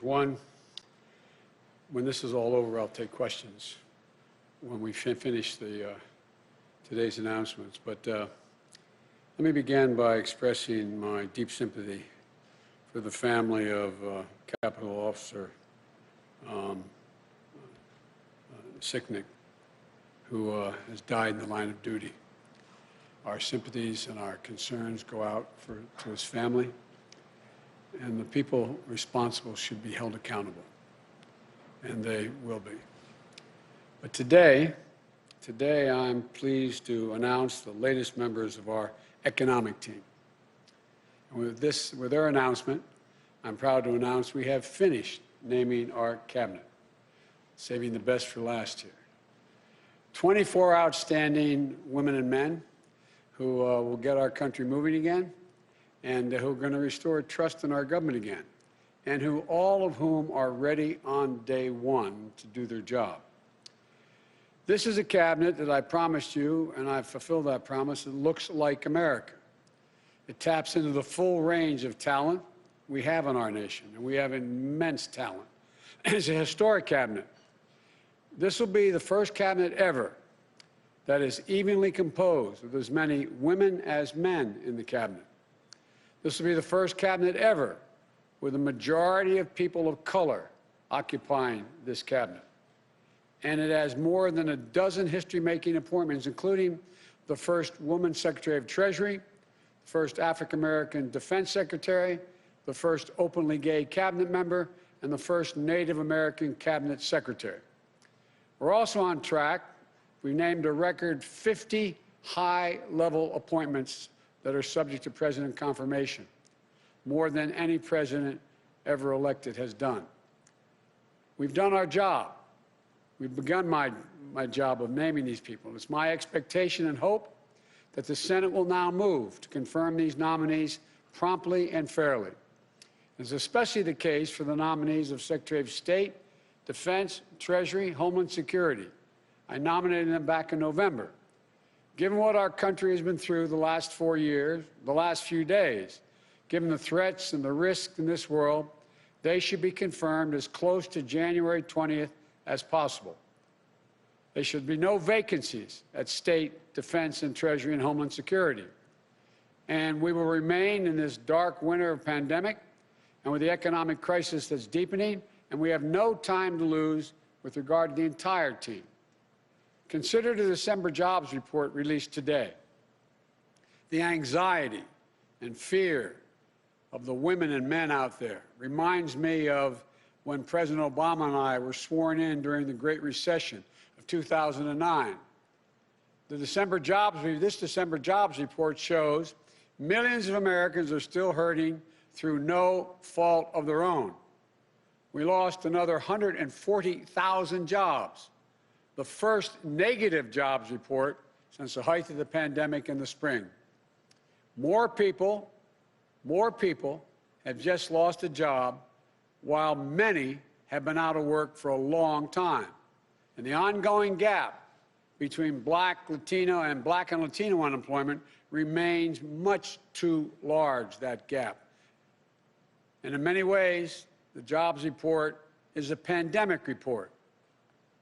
One, when this is all over, I'll take questions when we finish today's announcements. But let me begin by expressing my deep sympathy for the family of Capitol Officer Sicknick, who has died in the line of duty. Our sympathies and our concerns go out to his family, and the people responsible should be held accountable, and they will be. But today I'm pleased to announce the latest members of our economic team. And with their announcement, I'm proud to announce we have finished naming our cabinet, saving the best for last year. 24 outstanding women and men who will get our country moving again, and who are going to restore trust in our government again, and all of whom are ready on day one to do their job. This is a cabinet that I promised you, and I've fulfilled that promise. It looks like America. It taps into the full range of talent we have in our nation, and we have immense talent. It's a historic cabinet. This will be the first cabinet ever that is evenly composed with as many women as men in the cabinet. This will be the first cabinet ever with a majority of people of color occupying this cabinet. And it has more than a dozen history-making appointments, including the first woman Secretary of Treasury, the first African-American Defense Secretary, the first openly gay cabinet member, and the first Native American cabinet secretary. We're also on track. We named a record 50 high-level appointments that are subject to president confirmation, more than any president ever elected has done. We've done our job. We've begun my job of naming these people. It's my expectation and hope that the Senate will now move to confirm these nominees promptly and fairly. It's especially the case for the nominees of Secretary of State, Defense, Treasury, Homeland Security. I nominated them back in November. Given what our country has been through the last 4 years, the last few days, given the threats and the risks in this world, they should be confirmed as close to January 20th as possible. There should be no vacancies at State, Defense, and Treasury and Homeland Security. And we will remain in this dark winter of pandemic and with the economic crisis that's deepening, and we have no time to lose with regard to the entire team. Consider the December jobs report released today. The anxiety and fear of the women and men out there reminds me of when President Obama and I were sworn in during the Great Recession of 2009. This December jobs report shows millions of Americans are still hurting through no fault of their own. We lost another 140,000 jobs. The first negative jobs report since the height of the pandemic in the spring. More people have just lost a job, while many have been out of work for a long time. And the ongoing gap between Black and Latino unemployment remains much too large, that gap. And in many ways, the jobs report is a pandemic report.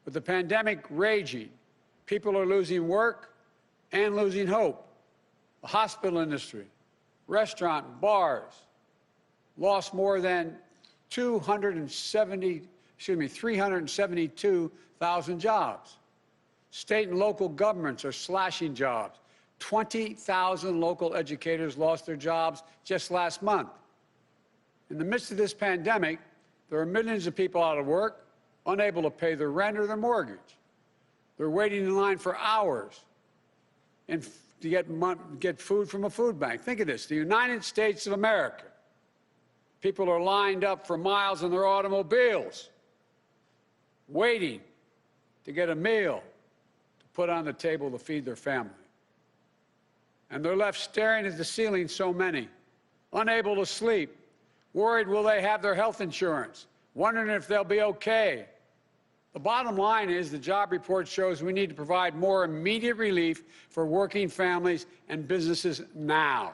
With the pandemic raging, people are losing work and losing hope. The hospital industry, restaurant, bars, lost more than 372,000 jobs. State and local governments are slashing jobs. 20,000 local educators lost their jobs just last month. In the midst of this pandemic, there are millions of people out of work, unable to pay their rent or their mortgage. They're waiting in line for hours and to get food from a food bank. Think of this, the United States of America. People are lined up for miles in their automobiles, waiting to get a meal to put on the table to feed their family. And they're left staring at the ceiling, so many, unable to sleep, worried will they have their health insurance, wondering if they'll be okay. The bottom line is the job report shows we need to provide more immediate relief for working families and businesses now.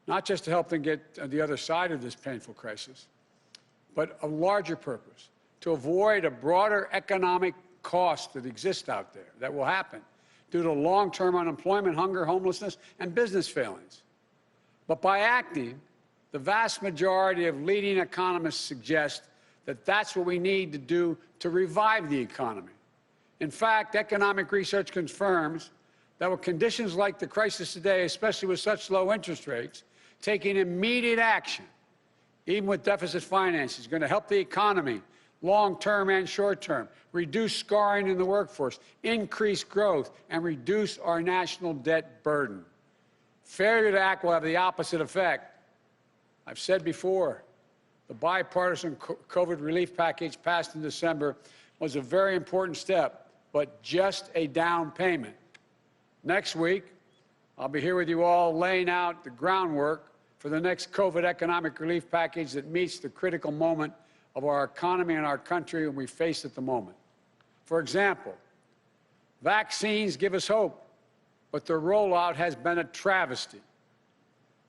not just to help them get to the other side of this painful crisis, but a larger purpose, to avoid a broader economic cost that exists out there, that will happen due to long-term unemployment, hunger, homelessness, and business failings. But by acting, the vast majority of leading economists suggest that that's what we need to do to revive the economy. In fact, economic research confirms that with conditions like the crisis today, especially with such low interest rates, taking immediate action, even with deficit finance, is going to help the economy long-term and short-term, reduce scarring in the workforce, increase growth, and reduce our national debt burden. Failure to act will have the opposite effect. I've said before, the bipartisan COVID relief package passed in December was a very important step, but just a down payment. Next week, I'll be here with you all laying out the groundwork for the next COVID economic relief package that meets the critical moment of our economy and our country when we face at the moment. For example, vaccines give us hope, but their rollout has been a travesty.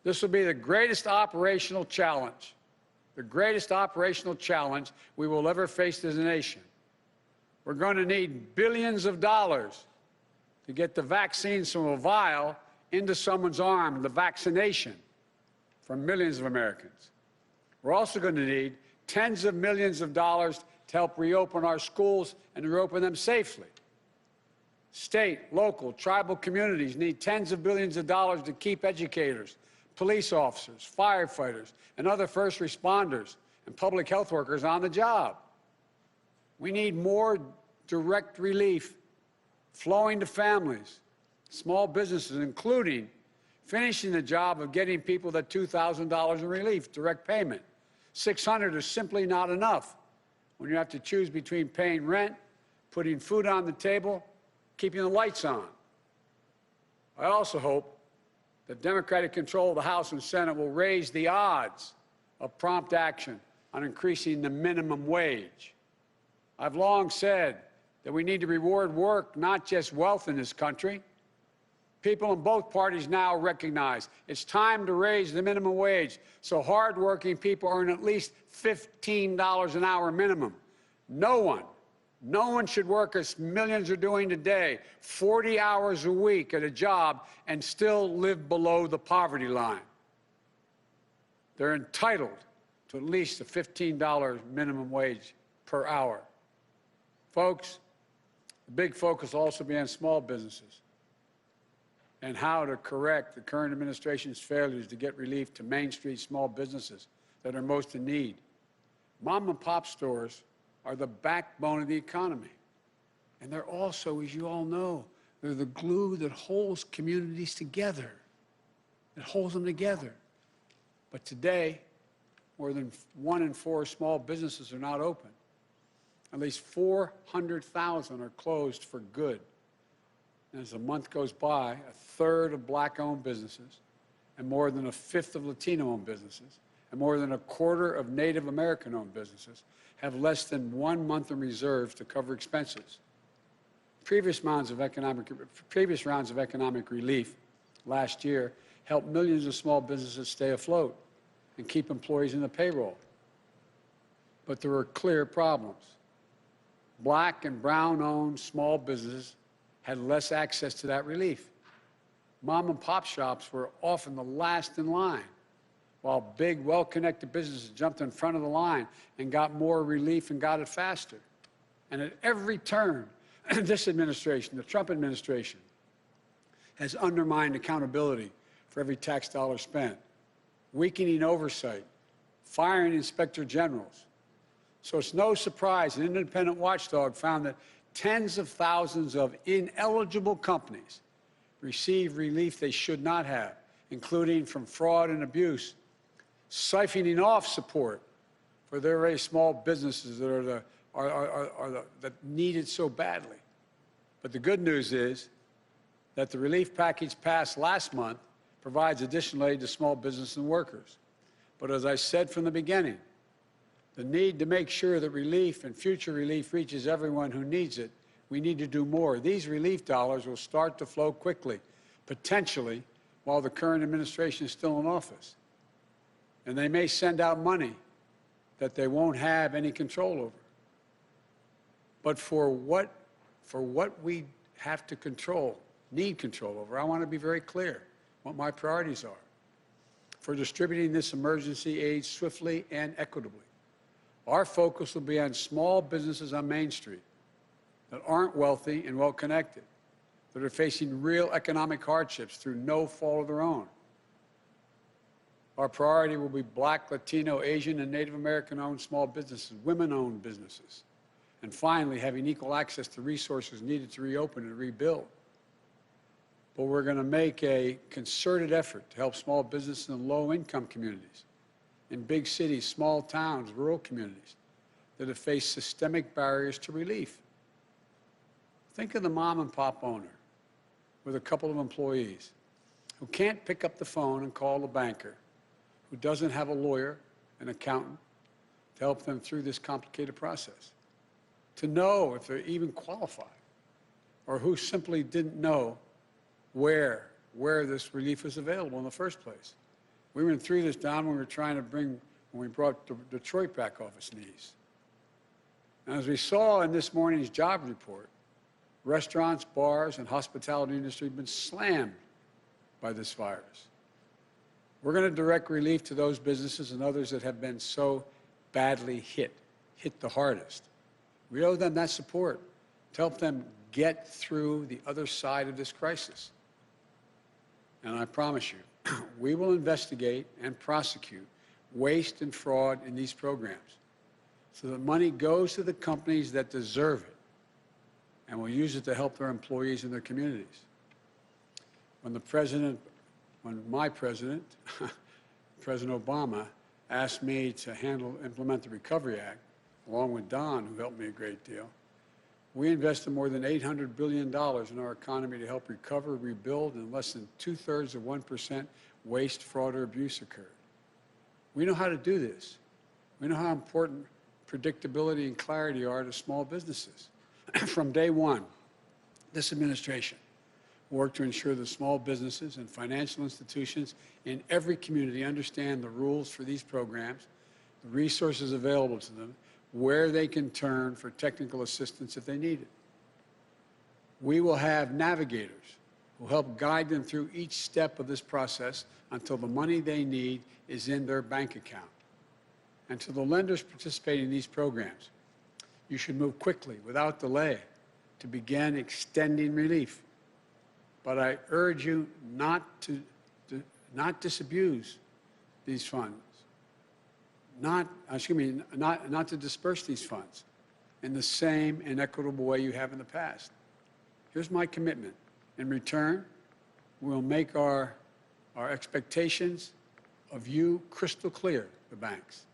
This will be the greatest operational challenge we will ever face as a nation. We're going to need billions of dollars to get the vaccines from a vial into someone's arm, the vaccination for millions of Americans. We're also going to need tens of millions of dollars to help reopen our schools and to reopen them safely. State, local, tribal communities need tens of billions of dollars to keep educators, police officers, firefighters, and other first responders and public health workers on the job. We need more direct relief flowing to families, small businesses, including finishing the job of getting people that $2,000 in relief, direct payment. $600 is simply not enough when you have to choose between paying rent, putting food on the table, keeping the lights on. I also hope that Democratic control of the House and Senate will raise the odds of prompt action on increasing the minimum wage. I've long said that we need to reward work, not just wealth in this country. People in both parties now recognize it's time to raise the minimum wage so hardworking people earn at least $15 an hour minimum. No one should work as millions are doing today, 40 hours a week at a job, and still live below the poverty line. They're entitled to at least a $15 minimum wage per hour. Folks, the big focus will also be on small businesses and how to correct the current administration's failures to get relief to Main Street small businesses that are most in need. Mom and pop stores are the backbone of the economy. And they're also, as you all know, they're the glue that holds communities together. It holds them together. But today, more than 1 in 4 small businesses are not open. At least 400,000 are closed for good. And as the month goes by, a third of Black-owned businesses, and more than a fifth of Latino-owned businesses, and more than a quarter of Native American-owned businesses have less than 1 month in reserve to cover expenses. Previous rounds of economic relief last year helped millions of small businesses stay afloat and keep employees in the payroll. But there were clear problems. Black and brown-owned small businesses had less access to that relief. Mom and pop shops were often the last in line, while big, well-connected businesses jumped in front of the line and got more relief and got it faster. And at every turn, this administration, the Trump administration, has undermined accountability for every tax dollar spent, weakening oversight, firing inspector generals. So it's no surprise an independent watchdog found that tens of thousands of ineligible companies receive relief they should not have, including from fraud and abuse, siphoning off support for their very small businesses that that need it so badly. But the good news is that the relief package passed last month provides additional aid to small business and workers. But as I said from the beginning, the need to make sure that relief and future relief reaches everyone who needs it, we need to do more. These relief dollars will start to flow quickly, potentially while the current administration is still in office. And they may send out money that they won't have any control over. But for what we have to need control over, I want to be very clear what my priorities are for distributing this emergency aid swiftly and equitably. Our focus will be on small businesses on Main Street that aren't wealthy and well-connected, that are facing real economic hardships through no fault of their own. Our priority will be Black, Latino, Asian, and Native American-owned small businesses, women-owned businesses, and finally, having equal access to resources needed to reopen and rebuild. But we're going to make a concerted effort to help small businesses in low-income communities, in big cities, small towns, rural communities that have faced systemic barriers to relief. Think of the mom-and-pop owner with a couple of employees who can't pick up the phone and call the banker, who doesn't have a lawyer, an accountant, to help them through this complicated process, to know if they're even qualified, or who simply didn't know where this relief was available in the first place. We went through this, Don, when we brought Detroit back off its knees. And as we saw in this morning's job report, restaurants, bars, and hospitality industry have been slammed by this virus. We're going to direct relief to those businesses and others that have been so badly hit the hardest. We owe them that support to help them get through the other side of this crisis. And I promise you, we will investigate and prosecute waste and fraud in these programs so that money goes to the companies that deserve it, and will use it to help their employees and their communities. When my president, President Obama, asked me to implement the Recovery Act, along with Don, who helped me a great deal, we invested more than $800 billion in our economy to help recover, rebuild, and less than 2/3 of 1% waste, fraud, or abuse occurred. We know how to do this. We know how important predictability and clarity are to small businesses. From day one, this administration worked to ensure that small businesses and financial institutions in every community understand the rules for these programs, the resources available to them, where they can turn for technical assistance if they need it. We will have navigators who help guide them through each step of this process until the money they need is in their bank account. And to the lenders participating in these programs, you should move quickly, without delay, to begin extending relief. But I urge you not to disabuse these funds, not to disperse these funds in the same inequitable way you have in the past. Here's my commitment. In return, we'll make our expectations of you crystal clear, the banks,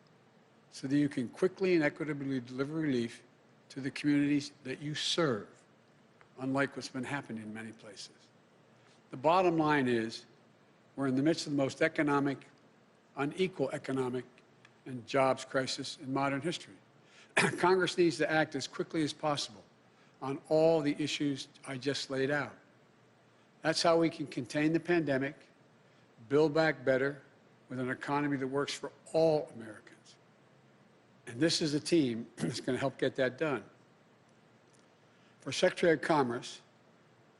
so that you can quickly and equitably deliver relief to the communities that you serve, unlike what's been happening in many places. The bottom line is, we're in the midst of the most unequal economic and jobs crisis in modern history. Congress needs to act as quickly as possible on all the issues I just laid out. That's how we can contain the pandemic, build back better with an economy that works for all Americans. And this is a team that's going to help get that done. For Secretary of Commerce,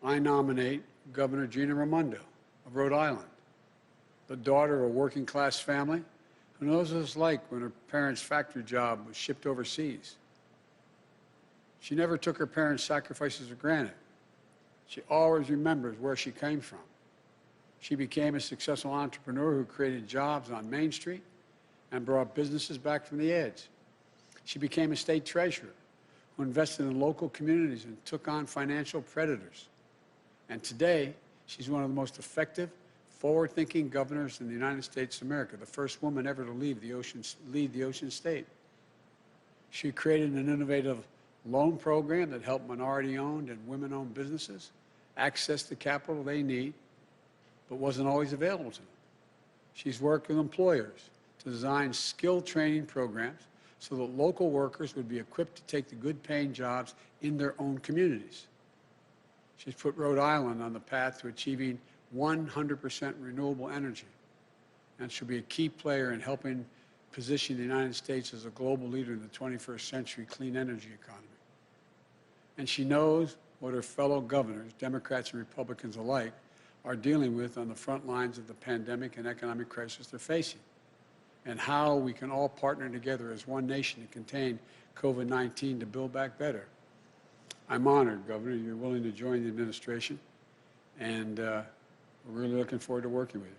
I nominate Governor Gina Raimondo of Rhode Island, the daughter of a working-class family who knows what it's like when her parents' factory job was shipped overseas. She never took her parents' sacrifices for granted. She always remembers where she came from. She became a successful entrepreneur who created jobs on Main Street and brought businesses back from the edge. She became a state treasurer who invested in local communities and took on financial predators. And today, she's one of the most effective, forward-thinking governors in the United States of America, the first woman ever to lead the Ocean State. She created an innovative loan program that helped minority-owned and women-owned businesses access the capital they need, but wasn't always available to them. She's worked with employers to design skill training programs so that local workers would be equipped to take the good-paying jobs in their own communities. She's put Rhode Island on the path to achieving 100% renewable energy, and she'll be a key player in helping position the United States as a global leader in the 21st century clean energy economy. And she knows what her fellow governors, Democrats and Republicans alike, are dealing with on the front lines of the pandemic and economic crisis they're facing, and how we can all partner together as one nation to contain COVID-19 to build back better. I'm honored, Governor, you're willing to join the administration, and we're really looking forward to working with you.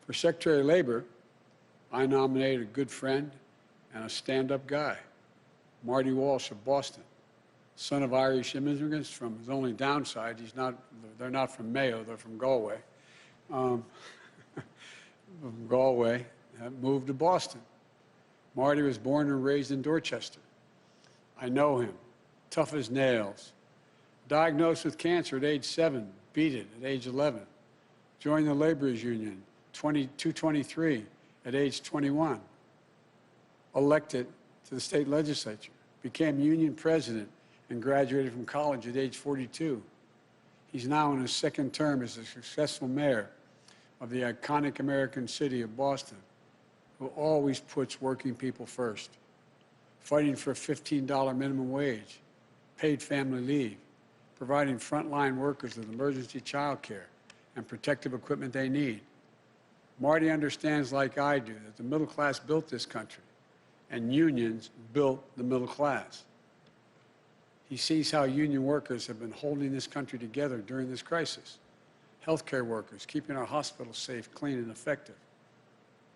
For Secretary of Labor, I nominated a good friend and a stand-up guy, Marty Walsh of Boston, son of Irish immigrants. From his only downside, they're not from Mayo, they're from Galway. From Galway, moved to Boston. Marty was born and raised in Dorchester. I know him, tough as nails. Diagnosed with cancer at age 7, beat it at age 11. Joined the Laborers Union, 223 at age 21. Elected to the state legislature, became union president, and graduated from college at age 42. He's now in his second term as a successful mayor of the iconic American city of Boston, who always puts working people first, fighting for a $15 minimum wage, paid family leave, providing frontline workers with emergency child care and protective equipment they need. Marty understands, like I do, that the middle class built this country, and unions built the middle class. He sees how union workers have been holding this country together during this crisis. Healthcare workers, keeping our hospitals safe, clean, and effective,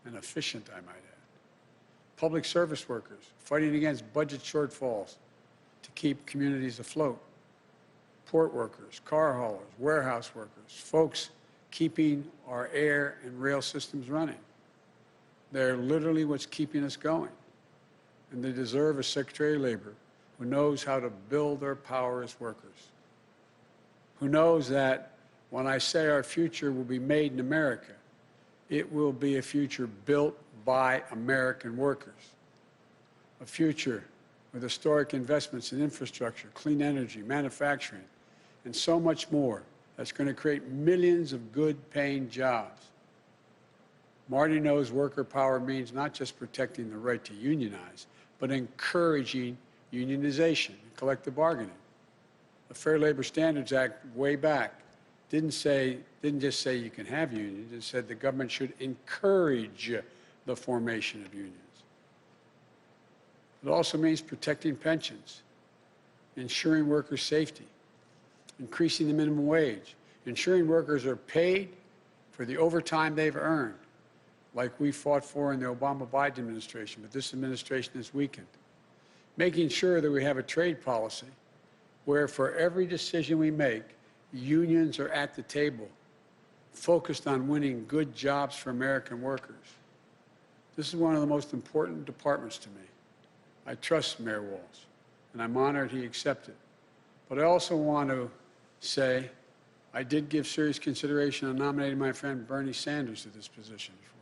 and efficient, I might add. Public service workers, fighting against budget shortfalls to keep communities afloat. Port workers, car haulers, warehouse workers, folks keeping our air and rail systems running. They're literally what's keeping us going. And they deserve a Secretary of Labor who knows how to build their power as workers, who knows that when I say our future will be made in America, it will be a future built by American workers, a future with historic investments in infrastructure, clean energy, manufacturing, and so much more that's going to create millions of good-paying jobs. Marty knows worker power means not just protecting the right to unionize, but encouraging unionization and collective bargaining. The Fair Labor Standards Act, way back, didn't just say you can have unions. It said the government should encourage the formation of unions. It also means protecting pensions, ensuring workers' safety, increasing the minimum wage, ensuring workers are paid for the overtime they've earned, like we fought for in the Obama-Biden administration, but this administration has weakened. Making sure that we have a trade policy where for every decision we make, unions are at the table, focused on winning good jobs for American workers. This is one of the most important departments to me. I trust Mayor Walsh, and I'm honored he accepted. But I also want to say I did give serious consideration on nominating my friend Bernie Sanders to this position before.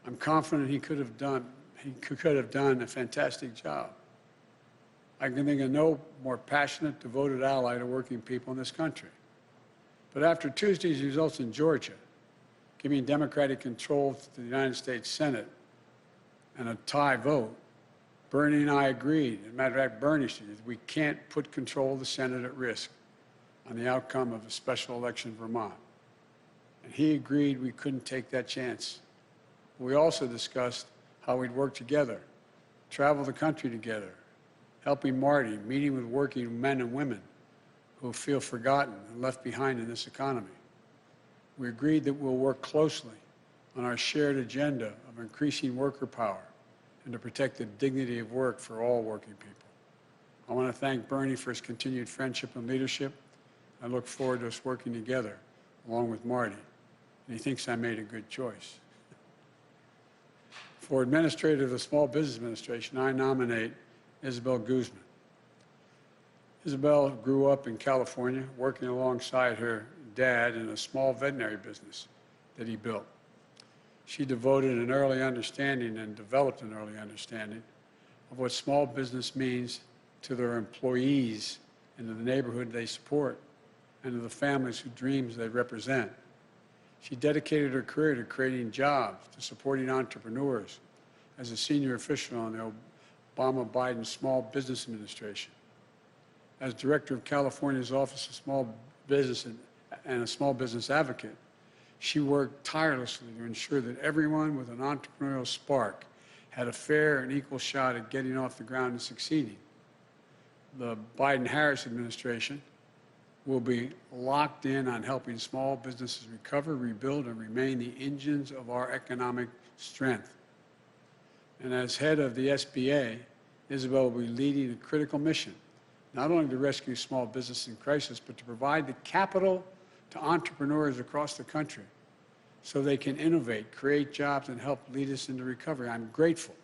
I'm confident he could have done a fantastic job. I can think of no more passionate, devoted ally to working people in this country. But after Tuesday's results in Georgia, giving Democratic control to the United States Senate and a tie vote, Bernie and I agreed. As a matter of fact, Bernie said we can't put control of the Senate at risk on the outcome of a special election in Vermont. And he agreed we couldn't take that chance. We also discussed how we'd work together, travel the country together, helping Marty, meeting with working men and women who feel forgotten and left behind in this economy. We agreed that we'll work closely on our shared agenda of increasing worker power and to protect the dignity of work for all working people. I want to thank Bernie for his continued friendship and leadership. I look forward to us working together along with Marty, and he thinks I made a good choice. For Administrator of the Small Business Administration, I nominate Isabel Guzman. Isabel grew up in California, working alongside her dad in a small veterinary business that he built. She devoted an early understanding and developed an early understanding of what small business means to their employees and to the neighborhood they support, and to the families whose dreams they represent. She dedicated her career to creating jobs, to supporting entrepreneurs as a senior official on the Obama-Biden Small Business Administration. As director of California's Office of Small Business and a small business advocate, she worked tirelessly to ensure that everyone with an entrepreneurial spark had a fair and equal shot at getting off the ground and succeeding. The Biden-Harris administration will be locked in on helping small businesses recover, rebuild, and remain the engines of our economic strength. And as head of the SBA, Isabel will be leading a critical mission, not only to rescue small business in crisis, but to provide the capital to entrepreneurs across the country so they can innovate, create jobs, and help lead us into recovery. I'm grateful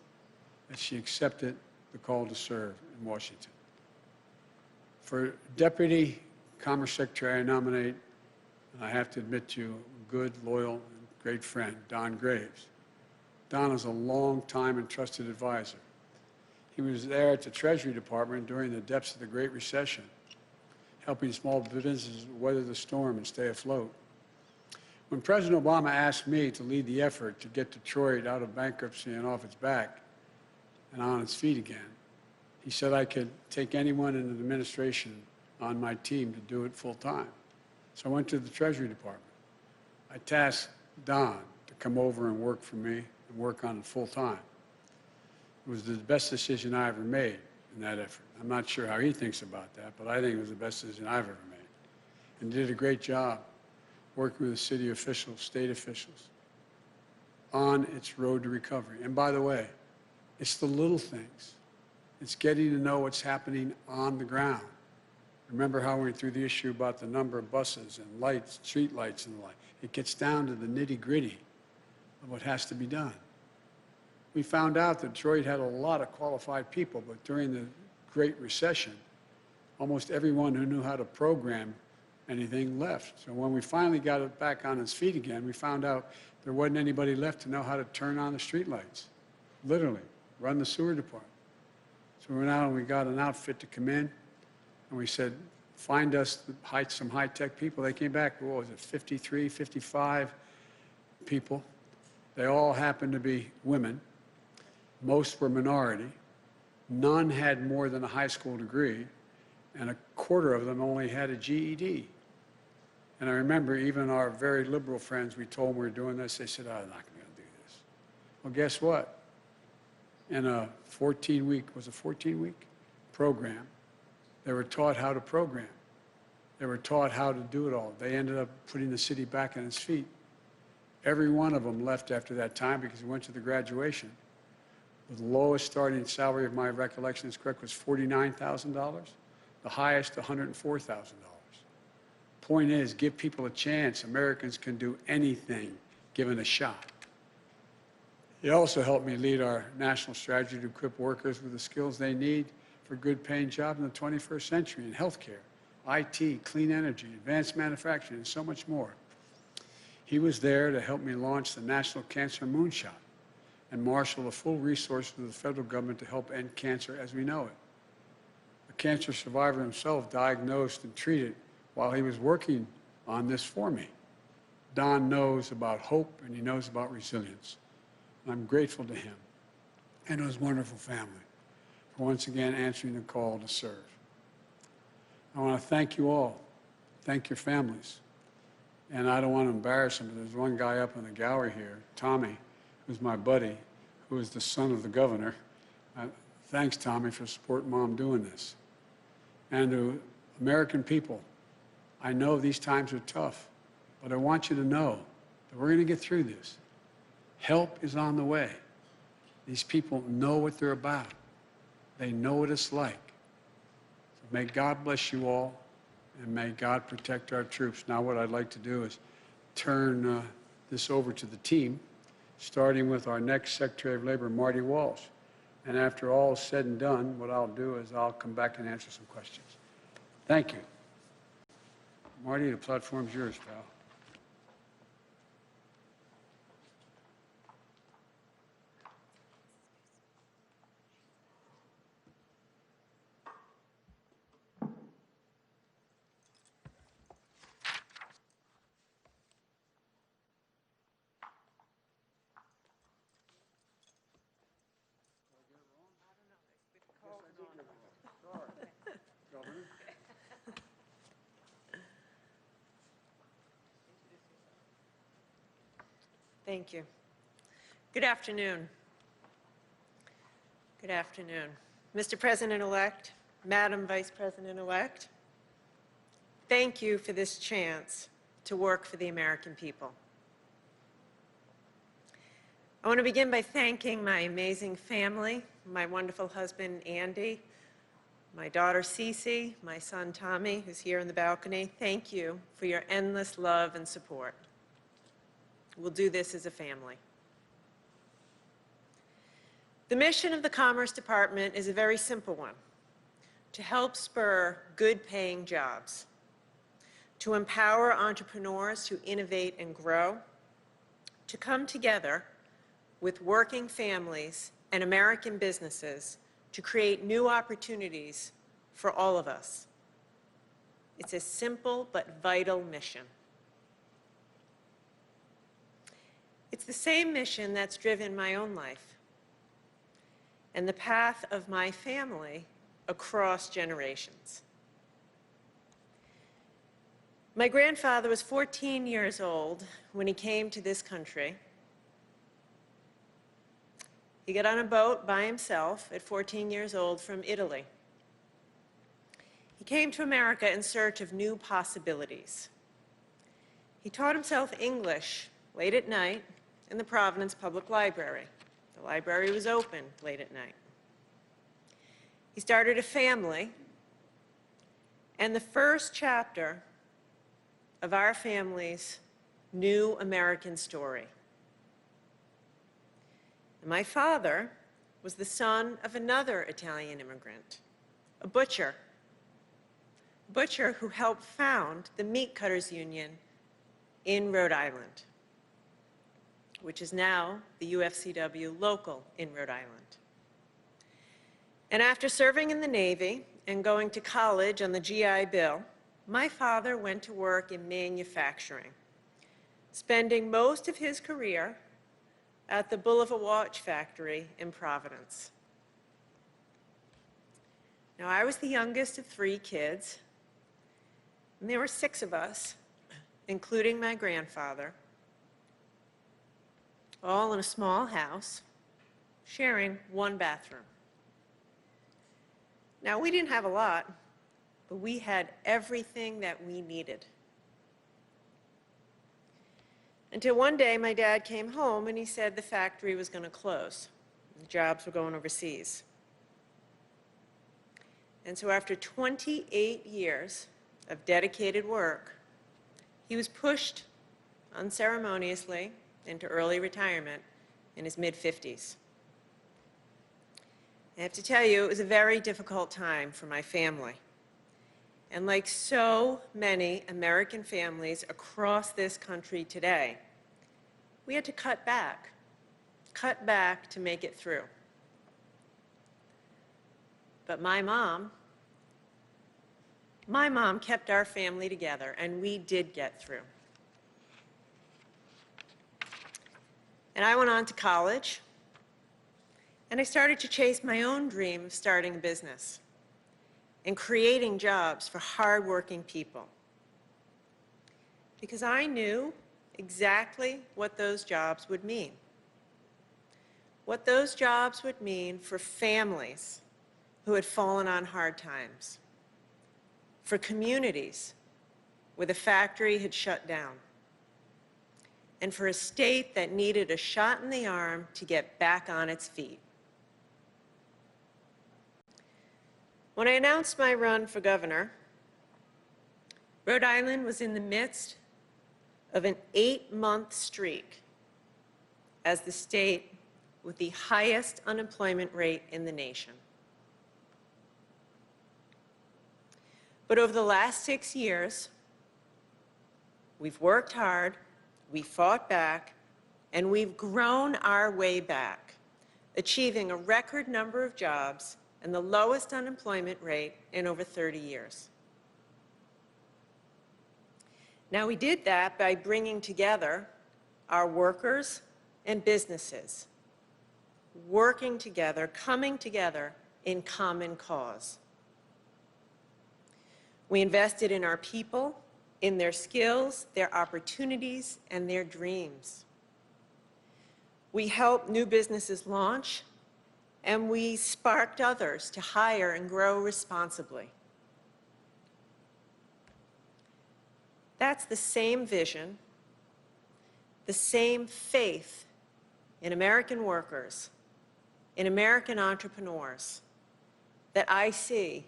that she accepted the call to serve in Washington. For Deputy Commerce Secretary, I nominate, and I have to admit to you, a good, loyal, and great friend, Don Graves. Don is a long-time and trusted advisor. He was there at the Treasury Department during the depths of the Great Recession, helping small businesses weather the storm and stay afloat. When President Obama asked me to lead the effort to get Detroit out of bankruptcy and off its back and on its feet again, he said I could take anyone in the administration on my team to do it full time. So I went to the Treasury Department. I tasked Don to come over and work for me and work on it full time. It was the best decision I ever made in that effort. I'm not sure how he thinks about that, but I think it was the best decision I've ever made. And did a great job working with the city officials, state officials, on its road to recovery. And by the way, it's the little things. It's getting to know what's happening on the ground. Remember how we went through the issue about the number of buses and lights, street lights and the like. It gets down to the nitty-gritty of what has to be done. We found out that Detroit had a lot of qualified people, but during the Great Recession, almost everyone who knew how to program anything left. So when we finally got it back on its feet again, we found out there wasn't anybody left to know how to turn on the streetlights, literally, run the sewer department. So we went out and we got an outfit to come in, and we said, find us some high-tech people. They came back, what was it, 53, 55 people. They all happened to be women. Most were minority. None had more than a high school degree, and a quarter of them only had a GED. And I remember even our very liberal friends, we told them we were doing this, they said, oh, I'm not going to do this. Well, guess what? In a 14-week program, they were taught how to program. They were taught how to do it all. They ended up putting the city back on its feet. Every one of them left after that time because we went to the graduation. The lowest starting salary, if my recollection is correct, was $49,000. The highest, $104,000. Point is, give people a chance. Americans can do anything given a shot. It also helped me lead our national strategy to equip workers with the skills they need for good-paying jobs in the 21st century in healthcare, IT, clean energy, advanced manufacturing, and so much more. He was there to help me launch the National Cancer Moonshot and marshal the full resources of the federal government to help end cancer as we know it. A cancer survivor himself, diagnosed and treated while he was working on this for me. Don knows about hope and he knows about resilience. I'm grateful to him and his wonderful family for once again answering the call to serve. I want to thank you all. Thank your families. And I don't want to embarrass them, but there's one guy up in the gallery here, Tommy, who's my buddy, who is the son of the governor. Thanks, Tommy, for supporting Mom doing this. And to American people, I know these times are tough, but I want you to know that we're going to get through this. Help is on the way. These people know what they're about. They know what it's like. So may God bless you all, and may God protect our troops. Now what I'd like to do is turn this over to the team, starting with our next Secretary of Labor, Marty Walsh. And after all is said and done, what I'll do is I'll come back and answer some questions. Thank you. Marty, the platform's yours, pal. Thank you. Good afternoon. Good afternoon. Mr. President-elect, Madam Vice President-elect, thank you for this chance to work for the American people. I want to begin by thanking my amazing family, my wonderful husband, Andy, my daughter, Cece, my son, Tommy, who's here in the balcony. Thank you for your endless love and support. We'll do this as a family. The mission of the Commerce Department is a very simple one: to help spur good-paying jobs, to empower entrepreneurs to innovate and grow, to come together with working families and American businesses to create new opportunities for all of us. It's a simple but vital mission. It's the same mission that's driven my own life and the path of my family across generations. My grandfather was 14 years old when he came to this country. He got on a boat by himself at 14 years old from Italy. He came to America in search of new possibilities. He taught himself English late at night in the Providence Public Library. The library was open late at night. He started a family, and the first chapter of our family's new American story. And my father was the son of another Italian immigrant, a butcher who helped found the Meat Cutters Union in Rhode Island, which is now the UFCW local in Rhode Island. And after serving in the Navy and going to college on the GI Bill, my father went to work in manufacturing, spending most of his career at the Bulova Watch Factory in Providence. Now, I was the youngest of 3 kids, and there were 6 of us, including my grandfather, all in a small house, sharing one bathroom. Now, we didn't have a lot, but we had everything that we needed. Until one day, my dad came home and he said the factory was going to close. The jobs were going overseas. And so after 28 years of dedicated work, he was pushed unceremoniously into early retirement in his mid-50s. I have to tell you, it was a very difficult time for my family. And like so many American families across this country today, we had to cut back to make it through. But my mom kept our family together, and we did get through. And I went on to college, and I started to chase my own dream of starting a business and creating jobs for hardworking people. Because I knew exactly what those jobs would mean. What those jobs would mean for families who had fallen on hard times, for communities where the factory had shut down, and for a state that needed a shot in the arm to get back on its feet. When I announced my run for governor, Rhode Island was in the midst of an 8-month streak as the state with the highest unemployment rate in the nation. But over the last 6 years, we've worked hard, we fought back, and we've grown our way back, achieving a record number of jobs and the lowest unemployment rate in over 30 years. Now, we did that by bringing together our workers and businesses, working together, coming together in common cause. We invested in our people, in their skills, their opportunities, and their dreams. We helped new businesses launch, and we sparked others to hire and grow responsibly. That's the same vision, the same faith in American workers, in American entrepreneurs, that I see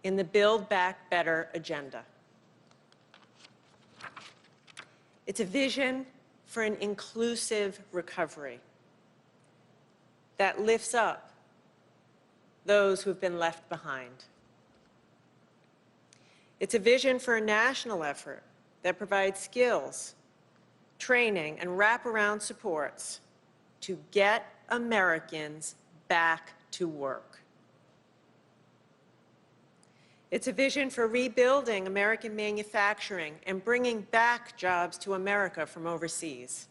in the Build Back Better agenda. It's a vision for an inclusive recovery that lifts up those who've been left behind. It's a vision for a national effort that provides skills, training, and wraparound supports to get Americans back to work. It's a vision for rebuilding American manufacturing and bringing back jobs to America from overseas.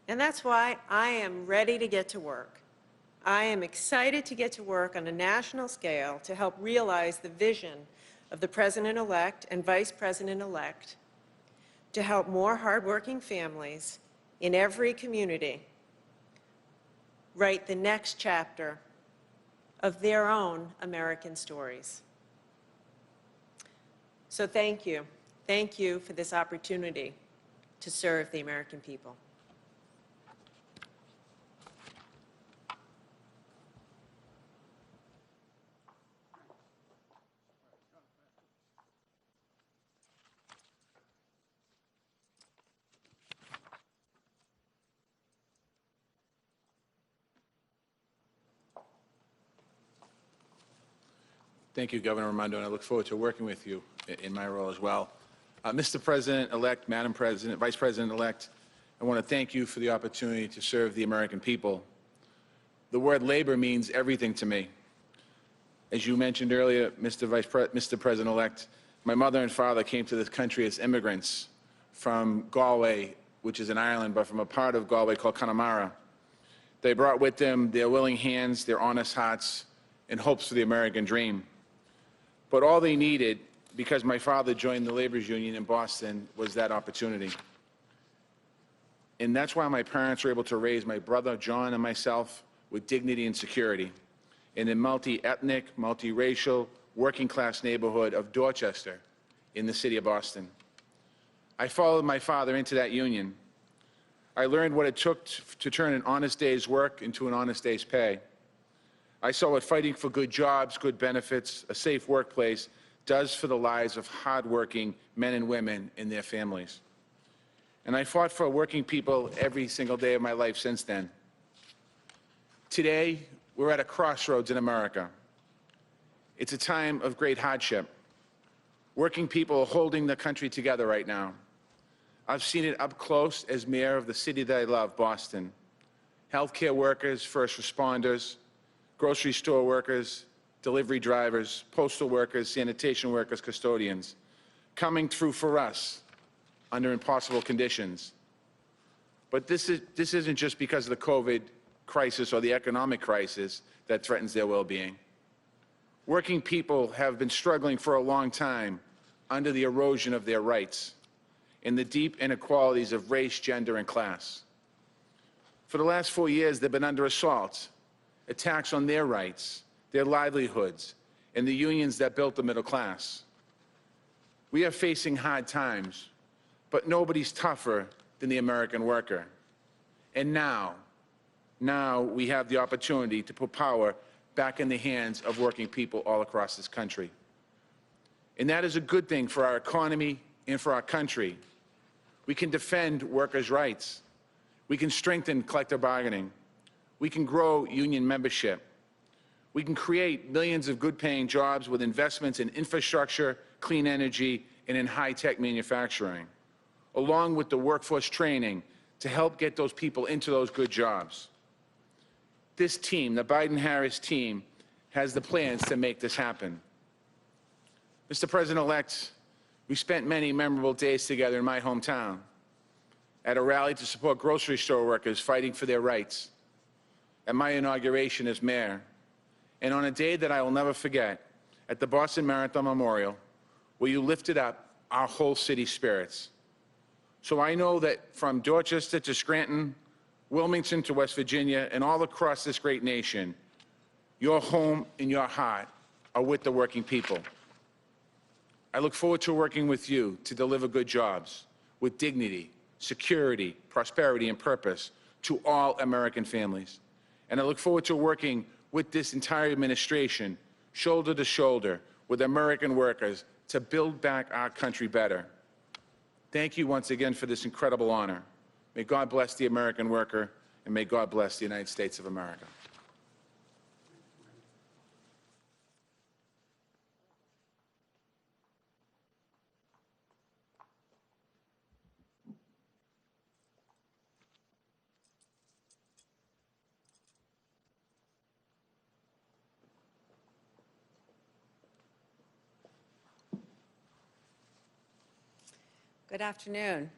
And that's why I am ready to get to work. I am excited to get to work on a national scale to help realize the vision of the President-elect and Vice President-elect to help more hardworking families in every community write the next chapter of their own American stories. So thank you. Thank you for this opportunity to serve the American people. Thank you, Governor Raimondo, and I look forward to working with you in my role as well. Mr. President-elect, Madam President, Vice President-elect, I want to thank you for the opportunity to serve the American people. The word labor means everything to me. As you mentioned earlier, Mr. President-elect, my mother and father came to this country as immigrants from Galway, which is in Ireland, but from a part of Galway called Connemara. They brought with them their willing hands, their honest hearts, and hopes for the American dream. But all they needed, because my father joined the laborers union in Boston, was that opportunity. And that's why my parents were able to raise my brother, John, and myself with dignity and security in the multi-ethnic, multi-racial, working-class neighborhood of Dorchester in the city of Boston. I followed my father into that union. I learned what it took to turn an honest day's work into an honest day's pay. I saw what fighting for good jobs, good benefits, a safe workplace does for the lives of hardworking men and women and their families. And I fought for working people every single day of my life since then. Today, we're at a crossroads in America. It's a time of great hardship. Working people are holding the country together right now. I've seen it up close as mayor of the city that I love, Boston. Healthcare workers, first responders, grocery store workers, delivery drivers, postal workers, sanitation workers, custodians, coming through for us under impossible conditions. But this isn't just because of the COVID crisis or the economic crisis that threatens their well-being. Working people have been struggling for a long time under the erosion of their rights and the deep inequalities of race, gender, and class. For the last 4 years, they've been under assault, attacks on their rights, their livelihoods, and the unions that built the middle class. We are facing hard times, but nobody's tougher than the American worker. And now we have the opportunity to put power back in the hands of working people all across this country. And that is a good thing for our economy and for our country. We can defend workers' rights. We can strengthen collective bargaining. We can grow union membership. We can create millions of good-paying jobs with investments in infrastructure, clean energy, and in high-tech manufacturing, along with the workforce training to help get those people into those good jobs. This team, the Biden-Harris team, has the plans to make this happen. Mr. President-elect, we spent many memorable days together in my hometown at a rally to support grocery store workers fighting for their rights, at my inauguration as mayor, and on a day that I will never forget, at the Boston Marathon Memorial, where you lifted up our whole city's spirits. So I know that from Dorchester to Scranton, Wilmington to West Virginia, and all across this great nation, your home and your heart are with the working people. I look forward to working with you to deliver good jobs with dignity, security, prosperity, and purpose to all American families. And I look forward to working with this entire administration, shoulder to shoulder, with American workers to build back our country better. Thank you once again for this incredible honor. May God bless the American worker, and may God bless the United States of America. Good afternoon.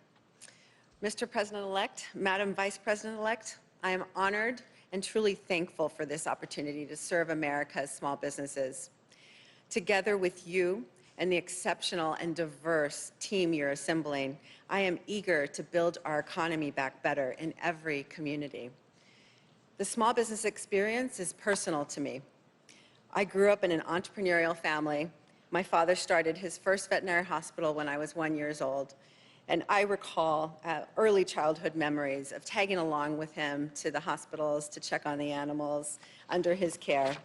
Mr. President-elect, Madam Vice President-elect, I am honored and truly thankful for this opportunity to serve America's small businesses. Together with you and the exceptional and diverse team you're assembling, I am eager to build our economy back better in every community. The small business experience is personal to me. I grew up in an entrepreneurial family. My father started his first veterinary hospital when I was 1 year old, and I recall early childhood memories of tagging along with him to the hospitals to check on the animals under his care.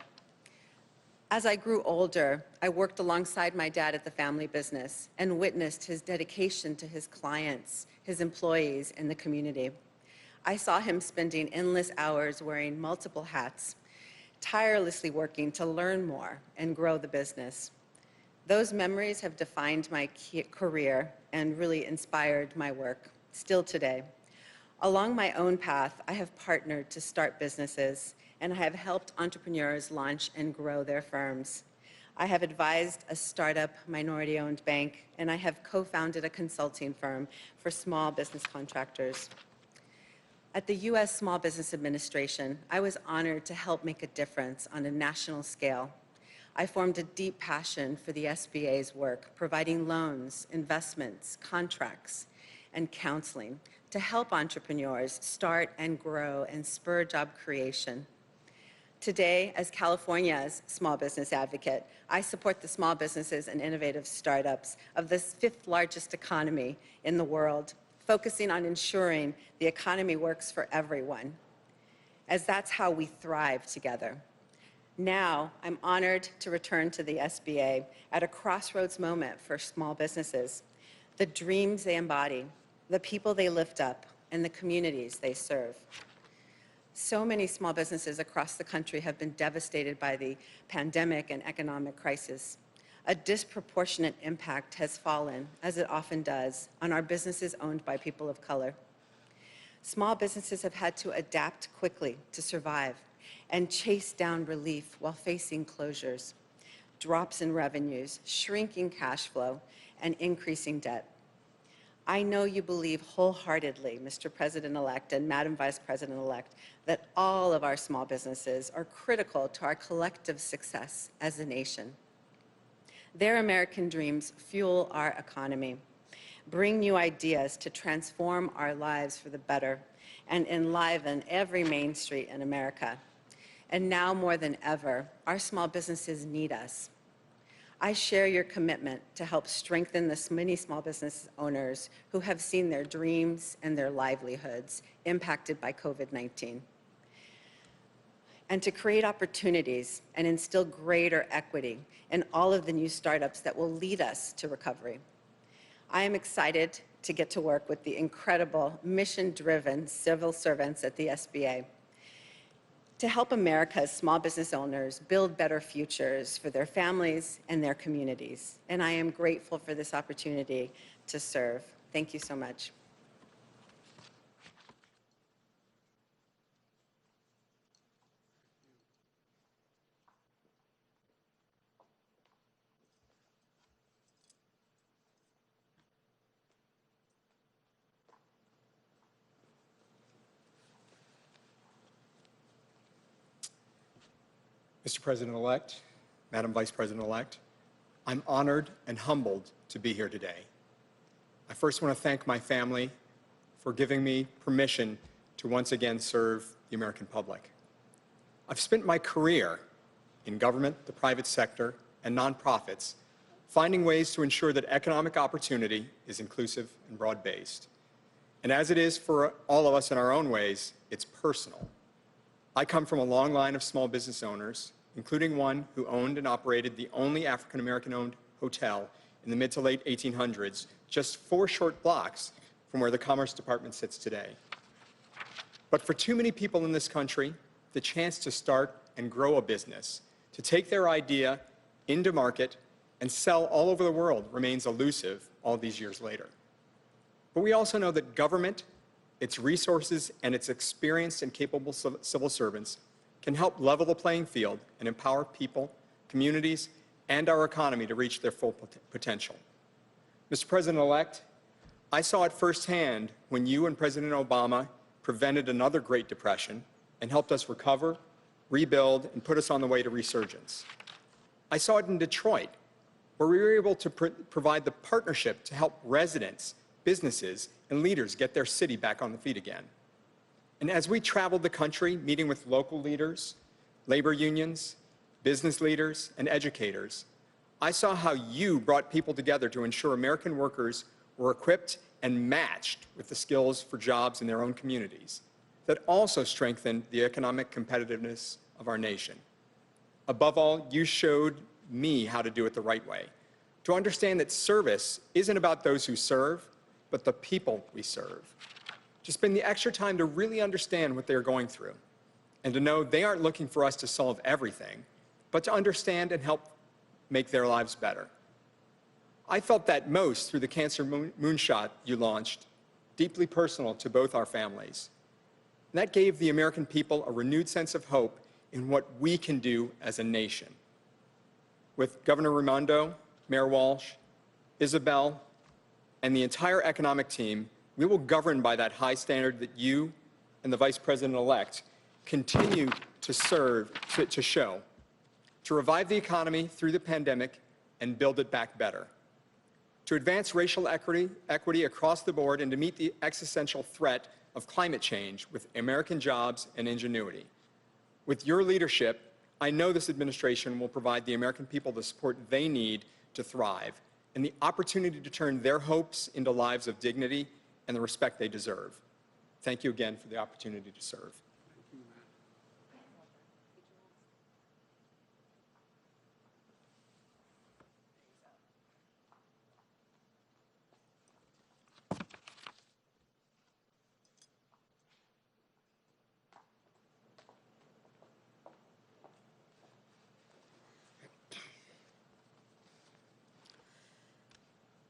As I grew older, I worked alongside my dad at the family business and witnessed his dedication to his clients, his employees, and the community. I saw him spending endless hours wearing multiple hats, tirelessly working to learn more and grow the business. Those memories have defined my career and really inspired my work, still today. Along my own path, I have partnered to start businesses, and I have helped entrepreneurs launch and grow their firms. I have advised a startup minority-owned bank, and I have co-founded a consulting firm for small business contractors. At the U.S. Small Business Administration, I was honored to help make a difference on a national scale. I formed a deep passion for the SBA's work, providing loans, investments, contracts, and counseling to help entrepreneurs start and grow and spur job creation. Today, as California's small business advocate, I support the small businesses and innovative startups of the 5th largest economy in the world, focusing on ensuring the economy works for everyone, as that's how we thrive together. Now, I'm honored to return to the SBA at a crossroads moment for small businesses, the dreams they embody, the people they lift up, and the communities they serve. So many small businesses across the country have been devastated by the pandemic and economic crisis. A disproportionate impact has fallen, as it often does, on our businesses owned by people of color. Small businesses have had to adapt quickly to survive and chase down relief while facing closures, drops in revenues, shrinking cash flow, and increasing debt. I know you believe wholeheartedly, Mr. President-elect and Madam Vice President-elect, that all of our small businesses are critical to our collective success as a nation. Their American dreams fuel our economy, bring new ideas to transform our lives for the better, and enliven every main street in America. And now more than ever, our small businesses need us. I share your commitment to help strengthen the many small business owners who have seen their dreams and their livelihoods impacted by COVID-19, and to create opportunities and instill greater equity in all of the new startups that will lead us to recovery. I am excited to get to work with the incredible mission-driven civil servants at the SBA to help America's small business owners build better futures for their families and their communities. And I am grateful for this opportunity to serve. Thank you so much. Mr. President-elect, Madam Vice President-elect, I'm honored and humbled to be here today. I first want to thank my family for giving me permission to once again serve the American public. I've spent my career in government, the private sector, and nonprofits, finding ways to ensure that economic opportunity is inclusive and broad-based. And as it is for all of us in our own ways, it's personal. I come from a long line of small business owners, including one who owned and operated the only African-American-owned hotel in the mid to late 1800s, just 4 short blocks from where the Commerce Department sits today. But for too many people in this country, the chance to start and grow a business, to take their idea into market and sell all over the world remains elusive all these years later. But we also know that government, its resources, and its experienced and capable civil servants can help level the playing field and empower people, communities, and our economy to reach their full potential. Mr. President-elect, I saw it firsthand when you and President Obama prevented another Great Depression and helped us recover, rebuild, and put us on the way to resurgence. I saw it in Detroit, where we were able to provide the partnership to help residents, businesses, and leaders get their city back on the feet again. And as we traveled the country, meeting with local leaders, labor unions, business leaders, and educators, I saw how you brought people together to ensure American workers were equipped and matched with the skills for jobs in their own communities that also strengthened the economic competitiveness of our nation. Above all, you showed me how to do it the right way, to understand that service isn't about those who serve, but the people we serve. To spend the extra time to really understand what they're going through, and to know they aren't looking for us to solve everything, but to understand and help make their lives better. I felt that most through the Cancer Moonshot you launched, deeply personal to both our families. And that gave the American people a renewed sense of hope in what we can do as a nation. With Governor Raimondo, Mayor Walsh, Isabel, and the entire economic team, we will govern by that high standard that you and the Vice President-elect continue to show, to revive the economy through the pandemic and build it back better, to advance racial equity across the board, and to meet the existential threat of climate change with American jobs and ingenuity. With your leadership, I know this administration will provide the American people the support they need to thrive and the opportunity to turn their hopes into lives of dignity and the respect they deserve. Thank you again for the opportunity to serve.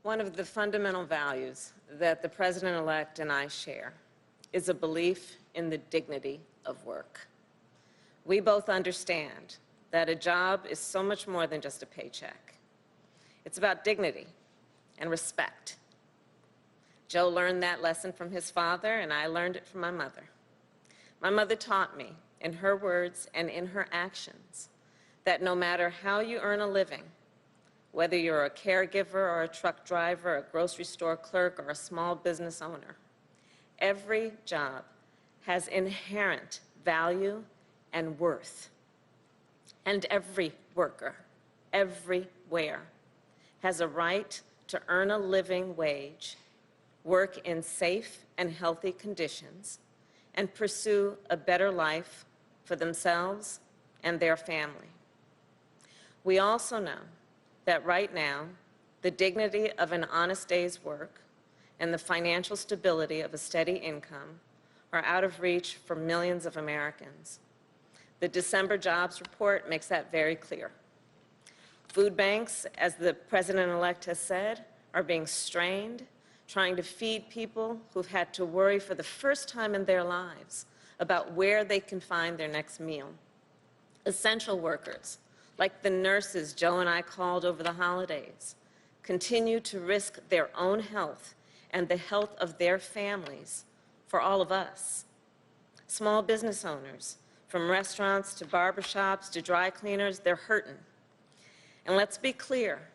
One of the fundamental values that the President-elect and I share is a belief in the dignity of work. We both understand that a job is so much more than just a paycheck. It's about dignity and respect. Joe learned that lesson from his father, and I learned it from my mother. My mother taught me, in her words and in her actions, that no matter how you earn a living, whether you're a caregiver or a truck driver, a grocery store clerk, or a small business owner, every job has inherent value and worth. And every worker, everywhere, has a right to earn a living wage, work in safe and healthy conditions, and pursue a better life for themselves and their family. We also know that right now, the dignity of an honest day's work and the financial stability of a steady income are out of reach for millions of Americans. The December jobs report makes that very clear. Food banks, as the President-elect has said, are being strained, trying to feed people who've had to worry for the first time in their lives about where they can find their next meal. Essential workers, like the nurses Joe and I called over the holidays, continue to risk their own health and the health of their families for all of us. Small business owners, from restaurants to barbershops to dry cleaners, they're hurting. And let's be clear,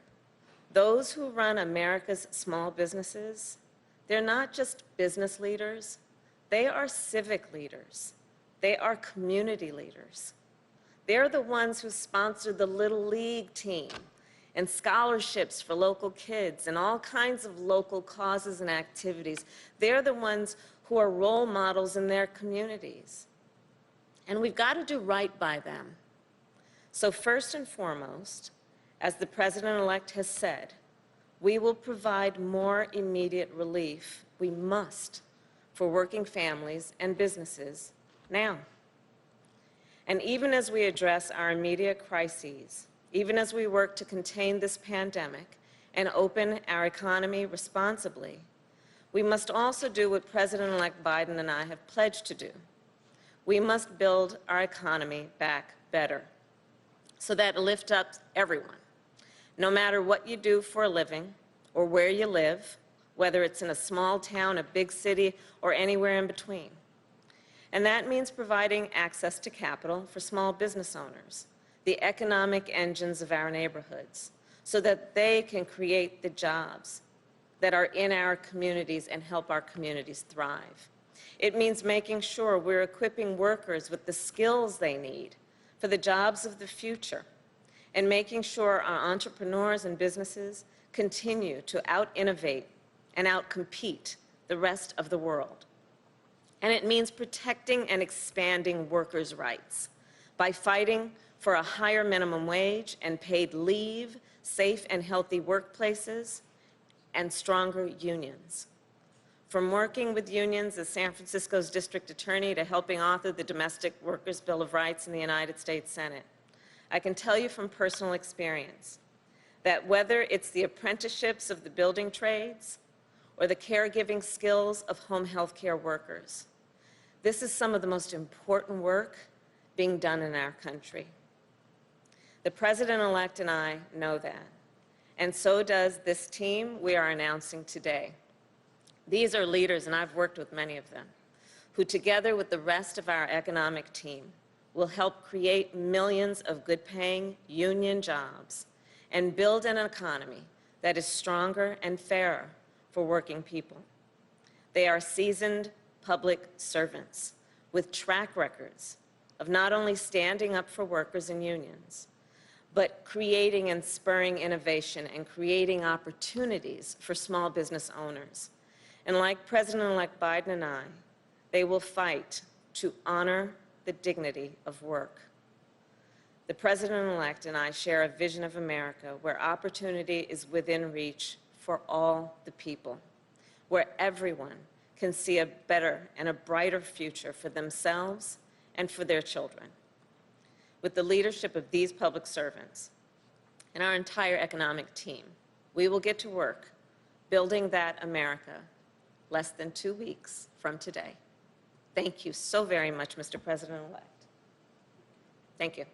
those who run America's small businesses, they're not just business leaders, They are civic leaders. They are community leaders. They're the ones who sponsor the Little League team and scholarships for local kids and all kinds of local causes and activities. They're the ones who are role models in their communities. And we've got to do right by them. So first and foremost, as the President-elect has said, we will provide more immediate relief. We must, for working families and businesses now. And even as we address our immediate crises, even as we work to contain this pandemic and open our economy responsibly, we must also do what President-elect Biden and I have pledged to do. We must build our economy back better so that it lifts up everyone, no matter what you do for a living or where you live, whether it's in a small town, a big city, or anywhere in between. And that means providing access to capital for small business owners, the economic engines of our neighborhoods, so that they can create the jobs that are in our communities and help our communities thrive. It means making sure we're equipping workers with the skills they need for the jobs of the future, and making sure our entrepreneurs and businesses continue to out-innovate and out-compete the rest of the world. And it means protecting and expanding workers' rights by fighting for a higher minimum wage and paid leave, safe and healthy workplaces, and stronger unions. From working with unions as San Francisco's district attorney to helping author the Domestic Workers' Bill of Rights in the United States Senate, I can tell you from personal experience that whether it's the apprenticeships of the building trades or the caregiving skills of home health care workers, this is some of the most important work being done in our country. The President-elect and I know that, and so does this team we are announcing today. These are leaders, and I've worked with many of them, who together with the rest of our economic team will help create millions of good-paying union jobs and build an economy that is stronger and fairer for working people. They are seasoned public servants with track records of not only standing up for workers and unions, but creating and spurring innovation and creating opportunities for small business owners. And like President-elect Biden and I, they will fight to honor the dignity of work. The President-elect and I share a vision of America where opportunity is within reach for all the people, where everyone can see a better and a brighter future for themselves and for their children. With the leadership of these public servants and our entire economic team, we will get to work building that America less than 2 weeks from today. Thank you so very much, Mr. President-elect. Thank you.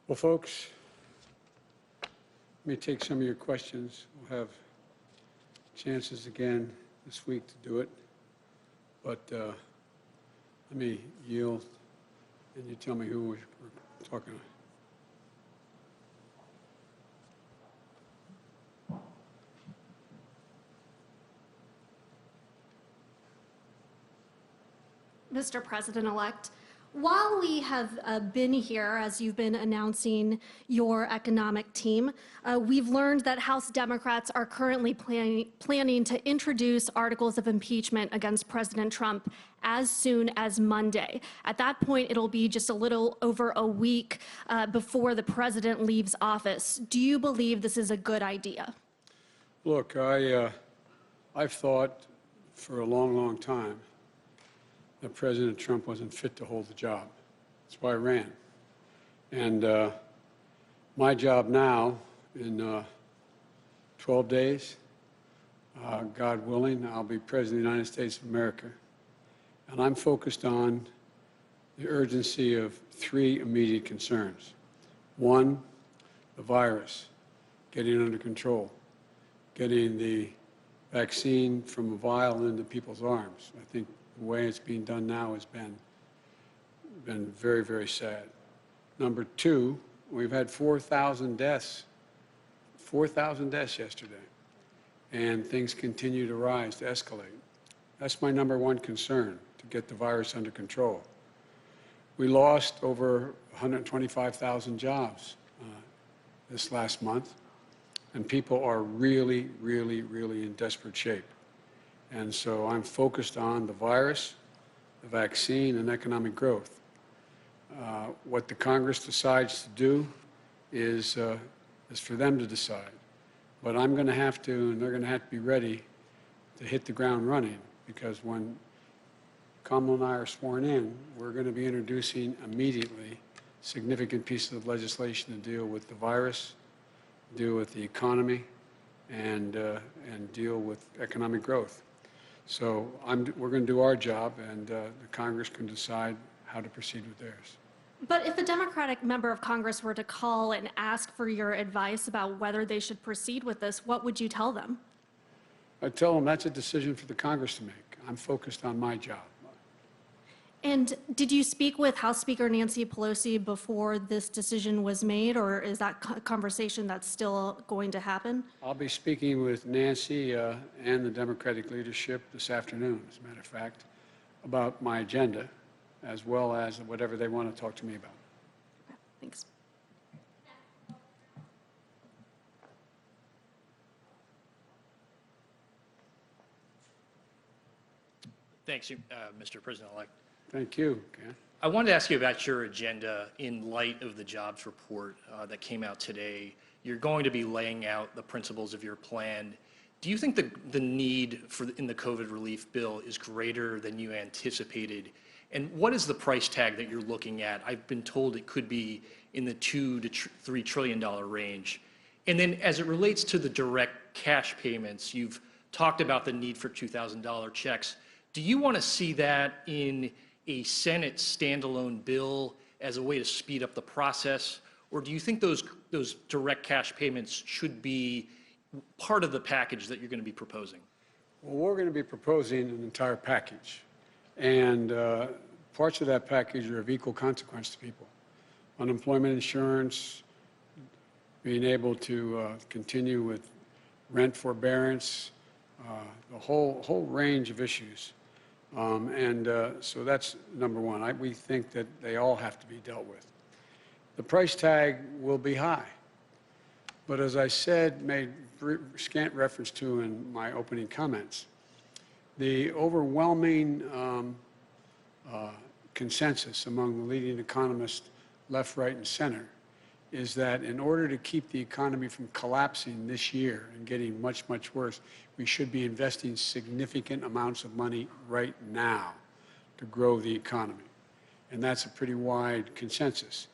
Well, folks, let me take some of your questions. We'll have chances again this week to do it. But let me yield, and you tell me who we're talking to. Mr. President-elect, while we have been here, as you've been announcing your economic team, we've learned that House Democrats are currently planning to introduce articles of impeachment against President Trump as soon as Monday. At that point, it'll be just a little over a week before the president leaves office. Do you believe this is a good idea? Look, I've thought for a long, long time that President Trump wasn't fit to hold the job. That's why I ran. And my job now, in 12 days, God willing, I'll be President of the United States of America. And I'm focused on the urgency of three immediate concerns. One, the virus, getting it under control, getting the vaccine from a vial into people's arms. I think the way it's being done now has been very, very sad. Number two, we've had 4,000 deaths, 4,000 deaths yesterday, and things continue to rise, to escalate. That's my number one concern, to get the virus under control. We lost over 125,000 jobs this last month, and people are really, really, really in desperate shape. And so I'm focused on the virus, the vaccine, and economic growth. What the Congress decides to do is for them to decide. But I'm going to have to, and they're going to have to be ready to hit the ground running, because when Kamala and I are sworn in, we're going to be introducing immediately significant pieces of legislation to deal with the virus, deal with the economy, and deal with economic growth. So we're going to do our job, and the Congress can decide how to proceed with theirs. But if a Democratic member of Congress were to call and ask for your advice about whether they should proceed with this, what would you tell them? I tell them that's a decision for the Congress to make. I'm focused on my job. And did you speak with House Speaker Nancy Pelosi before this decision was made, or is that conversation that's still going to happen? I'll be speaking with Nancy and the Democratic leadership this afternoon, as a matter of fact, about my agenda, as well as whatever they want to talk to me about. Okay, thanks. Thanks, Mr. President-elect. Thank you, Ken. I wanted to ask you about your agenda in light of the jobs report that came out today. You're going to be laying out the principles of your plan. Do you think the need in the COVID relief bill is greater than you anticipated? And what is the price tag that you're looking at? I've been told it could be in the $2 to $3 trillion range. And then as it relates to the direct cash payments, you've talked about the need for $2,000 checks. Do you want to see that in a Senate standalone bill as a way to speed up the process? Or do you think those direct cash payments should be part of the package that you're going to be proposing? Well, we're going to be proposing an entire package. And parts of that package are of equal consequence to people. Unemployment insurance, being able to continue with rent forbearance, the whole range of issues. So that's number one. We think that they all have to be dealt with. The price tag will be high. But as I said, made scant reference to in my opening comments, the overwhelming consensus among the leading economists, left, right, and center, is that in order to keep the economy from collapsing this year and getting much, much worse, we should be investing significant amounts of money right now to grow the economy. And that's a pretty wide consensus.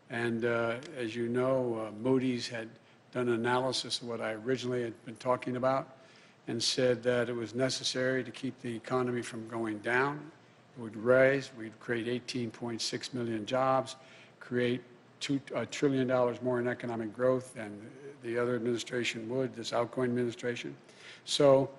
And as you know, Moody's had done an analysis of what I originally had been talking about and said that it was necessary to keep the economy from going down. It would rise, we'd create 18.6 million jobs, create $2 trillion more in economic growth than the other administration would, this outgoing administration. So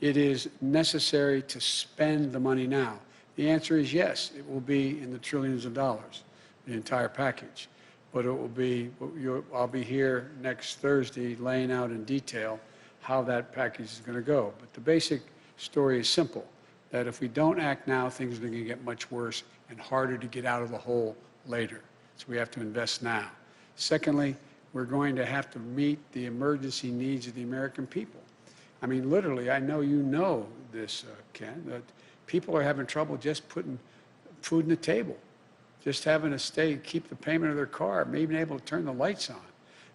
it is necessary to spend the money now. The answer is yes, it will be in the trillions of dollars, the entire package. But it will be, I'll be here next Thursday laying out in detail how that package is going to go. But the basic story is simple, that if we don't act now, things are going to get much worse and harder to get out of the hole later. So we have to invest now. Secondly, we're going to have to meet the emergency needs of the American people. I mean, literally, I know you know this, Ken, that people are having trouble just putting food on the table, just having to keep the payment of their car, maybe able to turn the lights on.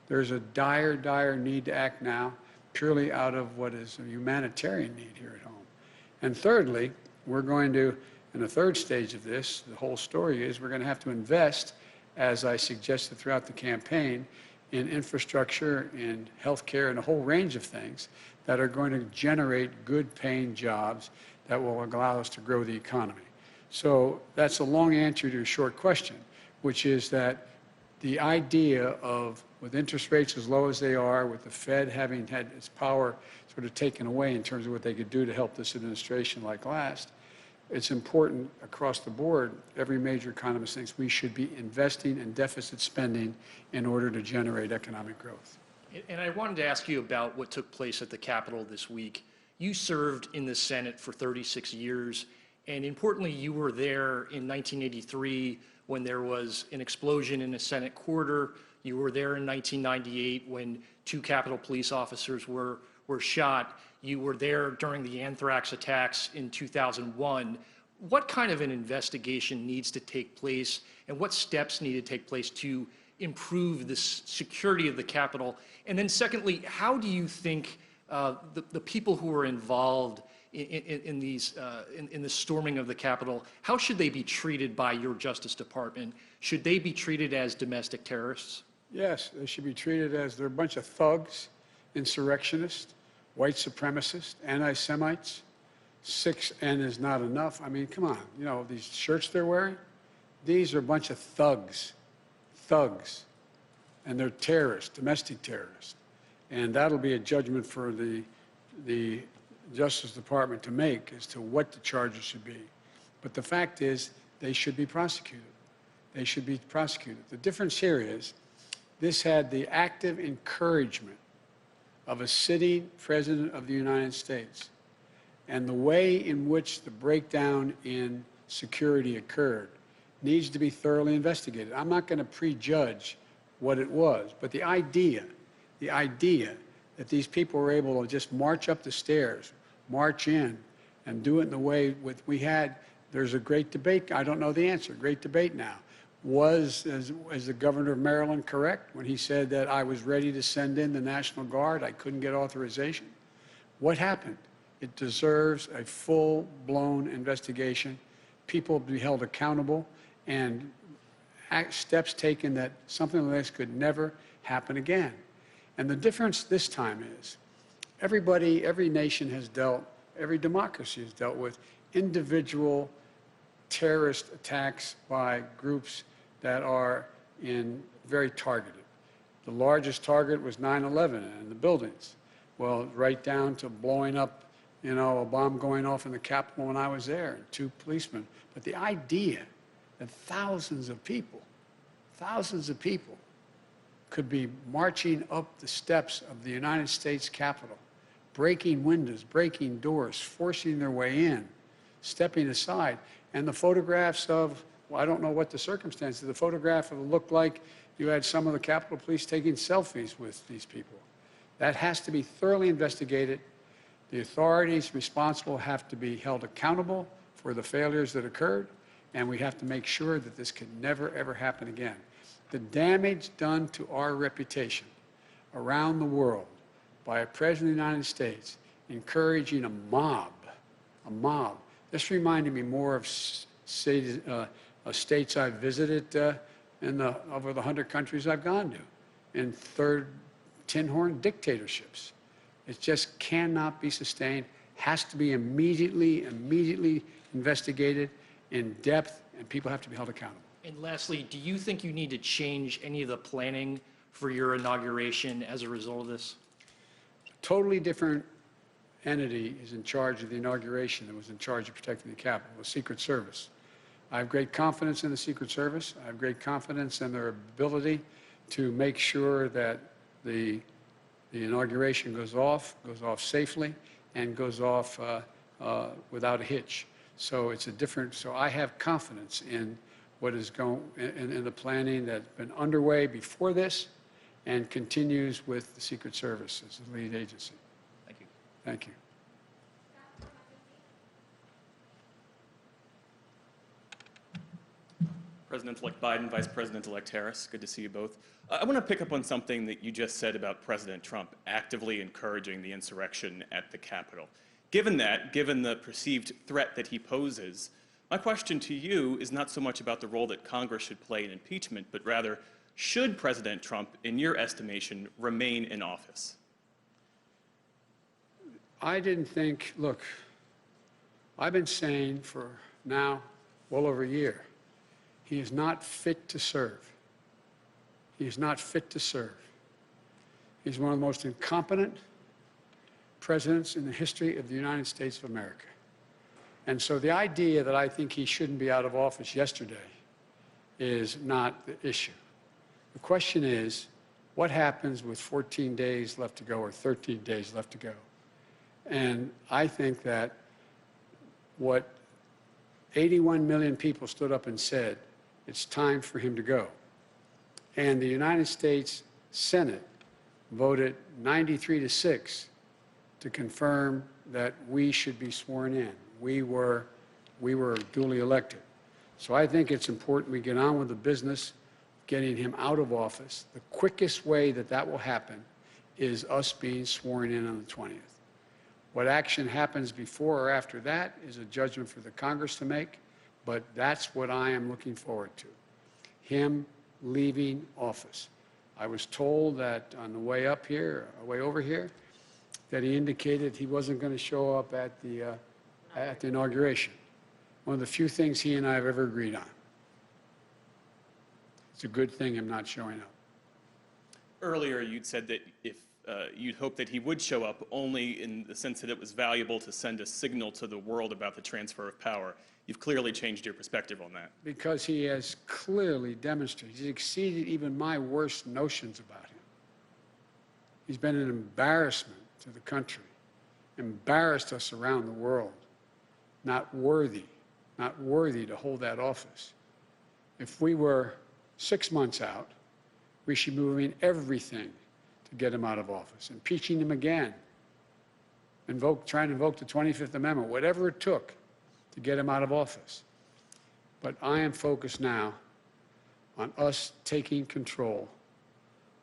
There's a dire, dire need to act now, purely out of what is a humanitarian need here at home. And thirdly, we're going to, in the third stage of this, the whole story is we're going to have to invest, as I suggested throughout the campaign, in infrastructure, in healthcare, and a whole range of things that are going to generate good-paying jobs that will allow us to grow the economy. So that's a long answer to a short question, which is that the idea of, with interest rates as low as they are, with the Fed having had its power sort of taken away in terms of what they could do to help this administration like last, it's important across the board. Every major economist thinks we should be investing in deficit spending in order to generate economic growth. And I wanted to ask you about what took place at the Capitol this week. You served in the Senate for 36 years, and importantly, you were there in 1983 when there was an explosion in a Senate corridor. You were there in 1998 when 2 Capitol police officers were shot. You were there during the anthrax attacks in 2001. What kind of an investigation needs to take place, and what steps need to take place to improve the security of the Capitol? And then secondly, how do you think the people who were involved in the storming of the Capitol, how should they be treated by your Justice Department? Should they be treated as domestic terrorists? Yes, they should be treated as they're a bunch of thugs, insurrectionists, white supremacists, anti-Semites. 6N is not enough. I mean, come on. You know, these shirts they're wearing, these are a bunch of thugs. And they're terrorists, domestic terrorists. And that'll be a judgment for the Justice Department to make as to what the charges should be. But the fact is, they should be prosecuted. They should be prosecuted. The difference here is, this had the active encouragement of a sitting President of the United States. And the way in which the breakdown in security occurred needs to be thoroughly investigated. I'm not going to prejudge what it was, but the idea that these people were able to just march up the stairs, march in, and do it in the way we had, there's a great debate. I don't know the answer. Great debate now. Was the governor of Maryland correct when he said that I was ready to send in the National Guard? I couldn't get authorization. What happened? It deserves a full-blown investigation, people to be held accountable, and steps taken that something like this could never happen again. And the difference this time is, every nation has dealt, every democracy has dealt with individual terrorist attacks by groups that are very targeted. The largest target was 9/11 and the buildings. Well, right down to blowing up, you know, a bomb going off in the Capitol when I was there, and 2 policemen. But the idea that thousands of people could be marching up the steps of the United States Capitol, breaking windows, breaking doors, forcing their way in, stepping aside. And the photographs of, well, I don't know what the circumstances, the photograph looked like you had some of the Capitol Police taking selfies with these people. That has to be thoroughly investigated. The authorities responsible have to be held accountable for the failures that occurred, and we have to make sure that this can never, ever happen again. The damage done to our reputation around the world by a President of the United States encouraging a mob. This reminded me more of states I've visited over the 100 countries I've gone to, in third tin horn dictatorships. It just cannot be sustained, has to be immediately investigated in depth, and people have to be held accountable. And lastly, do you think you need to change any of the planning for your inauguration as a result of this? A totally different entity is in charge of the inauguration that was in charge of protecting the Capitol, the Secret Service. I have great confidence in the Secret Service. I have great confidence in their ability to make sure that the inauguration goes off safely, and goes off without a hitch. So so I have confidence in what is in the planning that's been underway before this and continues with the Secret Service as the lead agency. Thank you. Thank you. President-elect Biden, Vice President-elect Harris, good to see you both. I want to pick up on something that you just said about President Trump actively encouraging the insurrection at the Capitol. Given the perceived threat that he poses, my question to you is not so much about the role that Congress should play in impeachment, but rather should President Trump, in your estimation, remain in office? I didn't think, look, I've been saying for now well over a year, he is not fit to serve. He is not fit to serve. He's one of the most incompetent presidents in the history of the United States of America. And so the idea that I think he shouldn't be out of office yesterday is not the issue. The question is, what happens with 14 days left to go or 13 days left to go? And I think that what 81 million people stood up and said, it's time for him to go. And the United States Senate voted 93-6 to confirm that we should be sworn in. We were duly elected. So I think it's important we get on with the business of getting him out of office. The quickest way that that will happen is us being sworn in on the 20th. What action happens before or after that is a judgment for the Congress to make, but that's what I am looking forward to, him leaving office. I was told that on the way up here, way over here, that he indicated he wasn't going to show up at the inauguration. One of the few things he and I have ever agreed on. It's a good thing I'm not showing up. Earlier, you'd said that if you'd hope that he would show up only in the sense that it was valuable to send a signal to the world about the transfer of power. You've clearly changed your perspective on that. Because he has clearly demonstrated, he's exceeded even my worst notions about him. He's been an embarrassment to the country, embarrassed us around the world, not worthy to hold that office. If we were 6 months out, we should be moving everything to get him out of office, impeaching him again, trying to invoke the 25th Amendment, whatever it took to get him out of office. But I am focused now on us taking control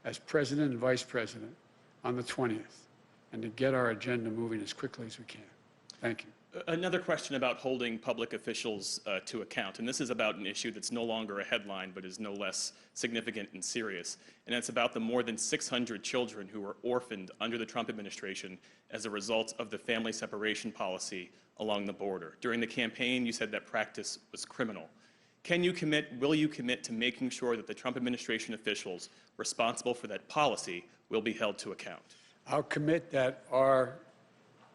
as president and vice president on the 20th and to get our agenda moving as quickly as we can. Thank you. Another question about holding public officials to account, and this is about an issue that's no longer a headline but is no less significant and serious, and it's about the more than 600 children who were orphaned under the Trump administration as a result of the family separation policy along the border. During the campaign, you said that practice was criminal. Will you commit to making sure that the Trump administration officials responsible for that policy will be held to account? I'll commit that our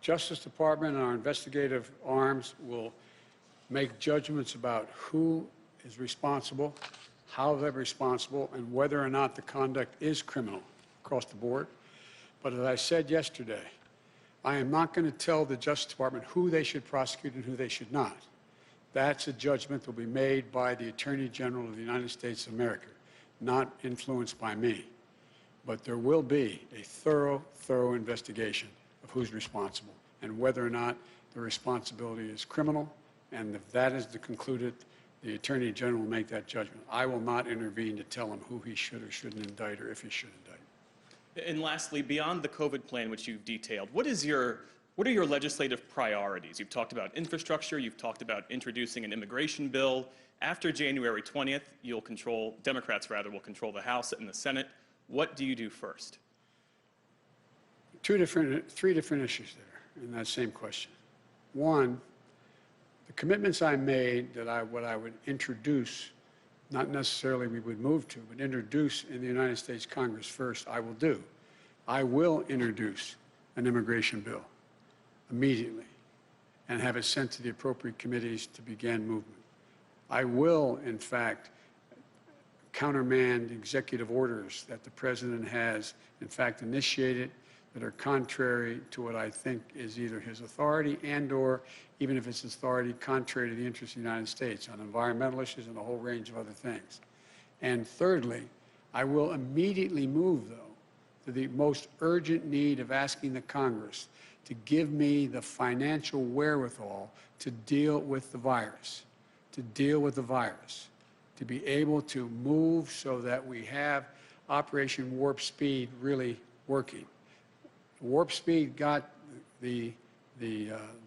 Justice Department and our investigative arms will make judgments about who is responsible, how they're responsible, and whether or not the conduct is criminal across the board. But as I said yesterday, I am not going to tell the Justice Department who they should prosecute and who they should not. That's a judgment that will be made by the Attorney General of the United States of America, not influenced by me. But there will be a thorough investigation of who's responsible and whether or not the responsibility is criminal. And if that is concluded, the Attorney General will make that judgment. I will not intervene to tell him who he should or shouldn't indict or if he should indict. And lastly, beyond the COVID plan, which you've detailed, what are your legislative priorities? You've talked about infrastructure. You've talked about introducing an immigration bill. After January 20th, Democrats will control the House and the Senate. What do you do first? Three different issues there in that same question. One, the commitments I made that what I would introduce, not necessarily we would move to, but introduce in the United States Congress first, I will do. I will introduce an immigration bill immediately and have it sent to the appropriate committees to begin movement. I will, in fact, countermand executive orders that the president has, in fact, initiated that are contrary to what I think is either his authority and/or, even if it's his authority, contrary to the interests of the United States on environmental issues and a whole range of other things. And thirdly, I will immediately move, though, to the most urgent need of asking the Congress to give me the financial wherewithal to deal with the virus, to be able to move so that we have Operation Warp Speed really working. Warp Speed got the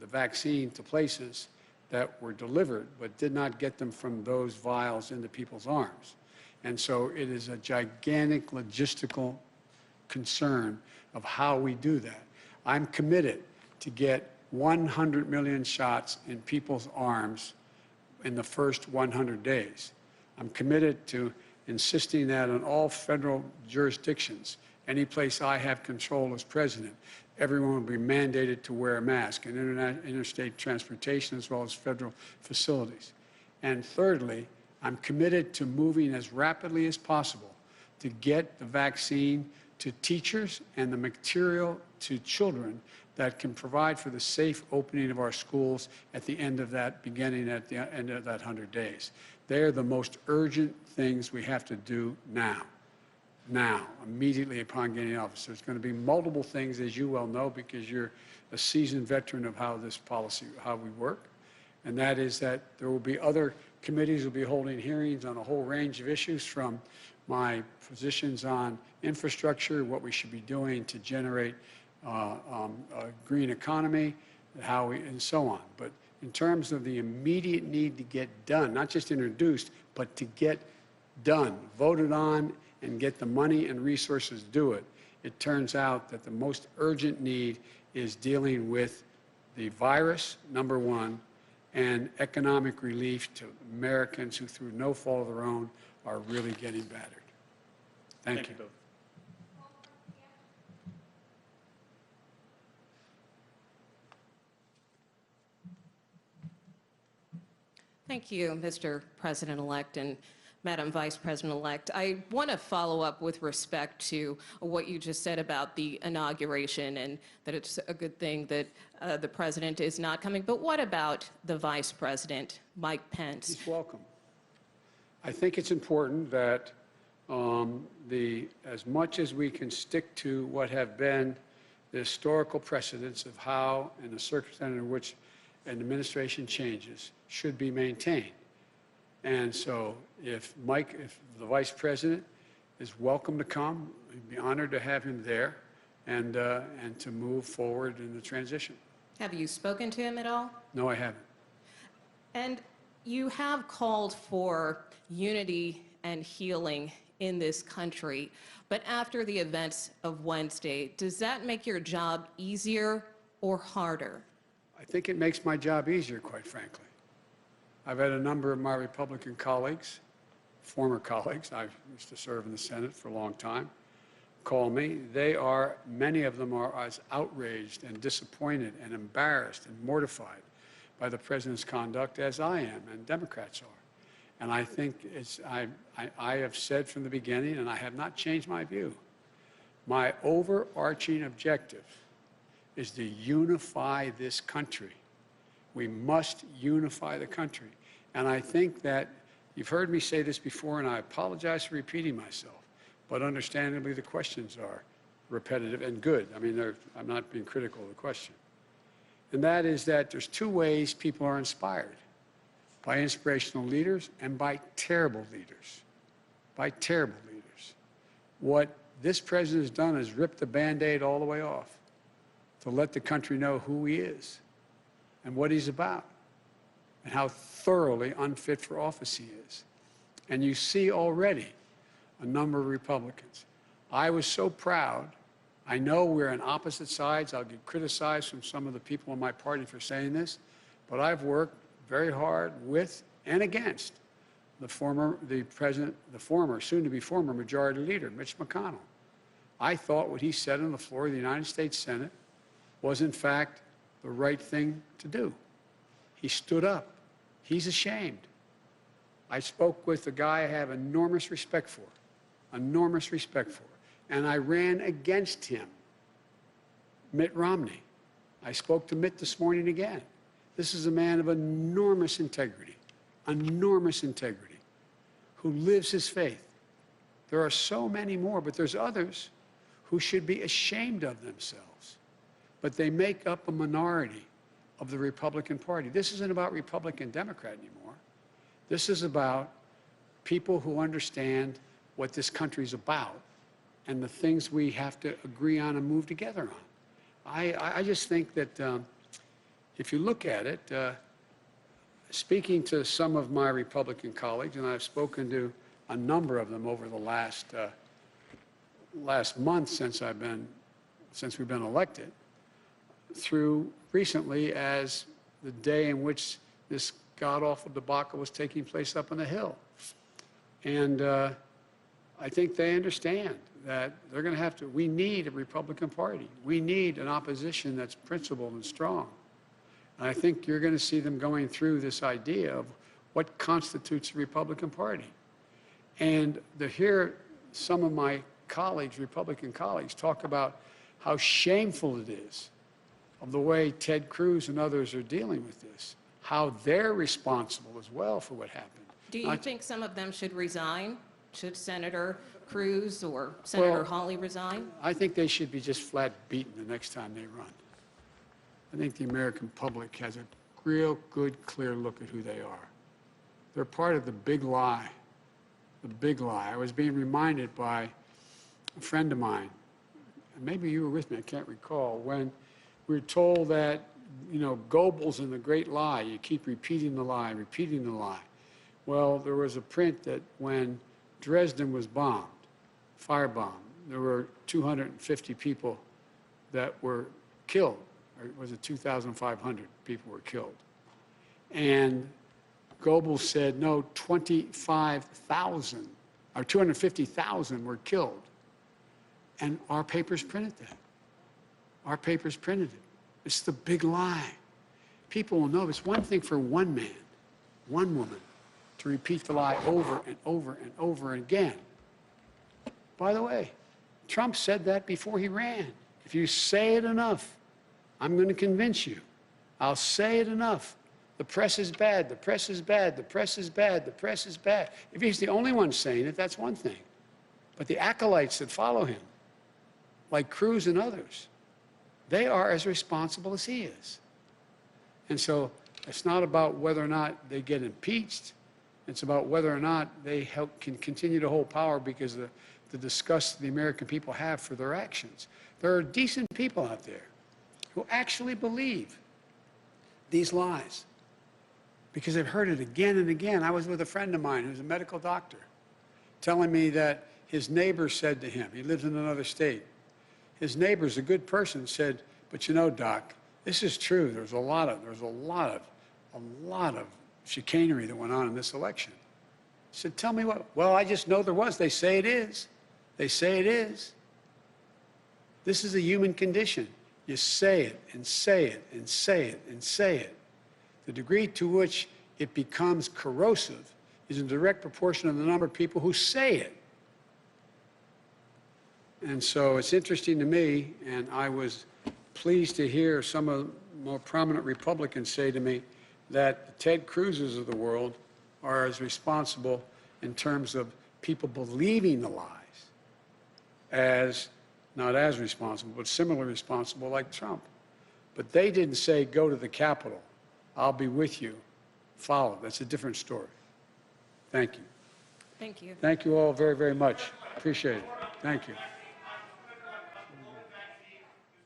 vaccine to places that were delivered, but did not get them from those vials into people's arms. And so it is a gigantic logistical concern of how we do that. I'm committed to get 100 million shots in people's arms in the first 100 days. I'm committed to insisting that in all federal jurisdictions, any place I have control as president, everyone will be mandated to wear a mask in interstate transportation as well as federal facilities. And thirdly, I'm committed to moving as rapidly as possible to get the vaccine to teachers and the material to children that can provide for the safe opening of our schools at the end of that, beginning at the end of that 100 days. They are the most urgent things we have to do now. Now, immediately upon getting office. There's going to be multiple things, as you well know, because you're a seasoned veteran of how this policy, how we work. And that is that there will be other committees will be holding hearings on a whole range of issues, from my positions on infrastructure, what we should be doing to generate a green economy, how we, and so on. But in terms of the immediate need to get done, not just introduced, but to get done, voted on, and get the money and resources to do it, it turns out that the most urgent need is dealing with the virus, number one, and economic relief to Americans who, through no fault of their own, are really getting battered. Thank you. both. Thank you, Mr. President-elect and Madam Vice President-elect. I want to follow up with respect to what you just said about the inauguration and that it's a good thing that the President is not coming. But what about the Vice President, Mike Pence? He's welcome. I think it's important that as much as we can stick to what have been the historical precedents of how, in the circumstance in which an administration changes, should be maintained. And so if the Vice President is welcome to come, we'd be honored to have him there and to move forward in the transition. Have you spoken to him at all? No, I haven't. And you have called for unity and healing in this country, but after the events of Wednesday, does that make your job easier or harder? I think it makes my job easier, quite frankly. I've had a number of my Republican colleagues, former colleagues, I used to serve in the Senate for a long time, call me. Many of them are as outraged and disappointed and embarrassed and mortified by the President's conduct as I am and Democrats are. And I think I have said from the beginning, and I have not changed my view, my overarching objective is to unify this country. We must unify the country. And I think that you've heard me say this before, and I apologize for repeating myself, but understandably the questions are repetitive and good. I mean, I'm not being critical of the question. And that is that there's two ways people are inspired: by inspirational leaders and by terrible leaders. By terrible leaders. What this president has done is rip the Band-Aid all the way off to let the country know who he is and what he's about and how thoroughly unfit for office he is. And you see already a number of Republicans. I was so proud. I know we're on opposite sides. I'll get criticized from some of the people in my party for saying this, but I've worked very hard with and against the former, soon-to-be former Majority Leader, Mitch McConnell. I thought what he said on the floor of the United States Senate was, in fact, the right thing to do. He stood up. He's ashamed. I spoke with a guy I have enormous respect for, and I ran against him, Mitt Romney. I spoke to Mitt this morning again. This is a man of enormous integrity, who lives his faith. There are so many more, but there's others who should be ashamed of themselves. But they make up a minority of the Republican Party. This isn't about Republican, Democrat anymore. This is about people who understand what this country's about and the things we have to agree on and move together on. I just think that if you look at it, speaking to some of my Republican colleagues, and I've spoken to a number of them over the last month since we've been elected, through recently as the day in which this god-awful debacle was taking place up on the Hill. And I think they understand that they're going to have to, we need a Republican Party. We need an opposition that's principled and strong. And I think you're going to see them going through this idea of what constitutes a Republican Party. And to hear some of my colleagues, Republican colleagues, talk about how shameful it is of the way Ted Cruz and others are dealing with this, how they're responsible as well for what happened. Do you think some of them should resign? Should Senator Cruz or Senator Hawley resign? I think they should be just flat beaten the next time they run. I think the American public has a real good, clear look at who they are. They're part of the big lie. The big lie. I was being reminded by a friend of mine, and maybe you were with me, I can't recall, when we were told that, you know, Goebbels and the great lie, you keep repeating the lie, repeating the lie. Well, there was a print that when Dresden was bombed, firebombed, there were 250 people that were killed, or was it 2,500 people were killed? And Goebbels said, no, 25,000 or 250,000 were killed. And our papers printed that. Our papers printed it. It's the big lie. People will know it's one thing for one man, one woman, to repeat the lie over and over and over again. By the way, Trump said that before he ran. If you say it enough, I'm going to convince you. I'll say it enough. The press is bad, the press is bad, the press is bad, the press is bad. If he's the only one saying it, that's one thing. But the acolytes that follow him, like Cruz and others, they are as responsible as he is. And so it's not about whether or not they get impeached. It's about whether or not they can continue to hold power because of the disgust the American people have for their actions. There are decent people out there who actually believe these lies because they've heard it again and again. I was with a friend of mine who's a medical doctor telling me that his neighbor said to him, he lives in another state, his neighbor's a good person, said, but you know, doc, this is true. There's a lot of chicanery that went on in this election. He said, tell me what? Well, I just know there was. They say it is. They say it is. This is a human condition. You say it and say it and say it and say it. The degree to which it becomes corrosive is in direct proportion of the number of people who say it. And so it's interesting to me, and I was pleased to hear some of the more prominent Republicans say to me that the Ted Cruzes of the world are as responsible in terms of people believing the lies as, not as responsible, but similarly responsible like Trump. But they didn't say, go to the Capitol. I'll be with you. Follow. That's a different story. Thank you. Thank you. Thank you all very, very much. Appreciate it. Thank you.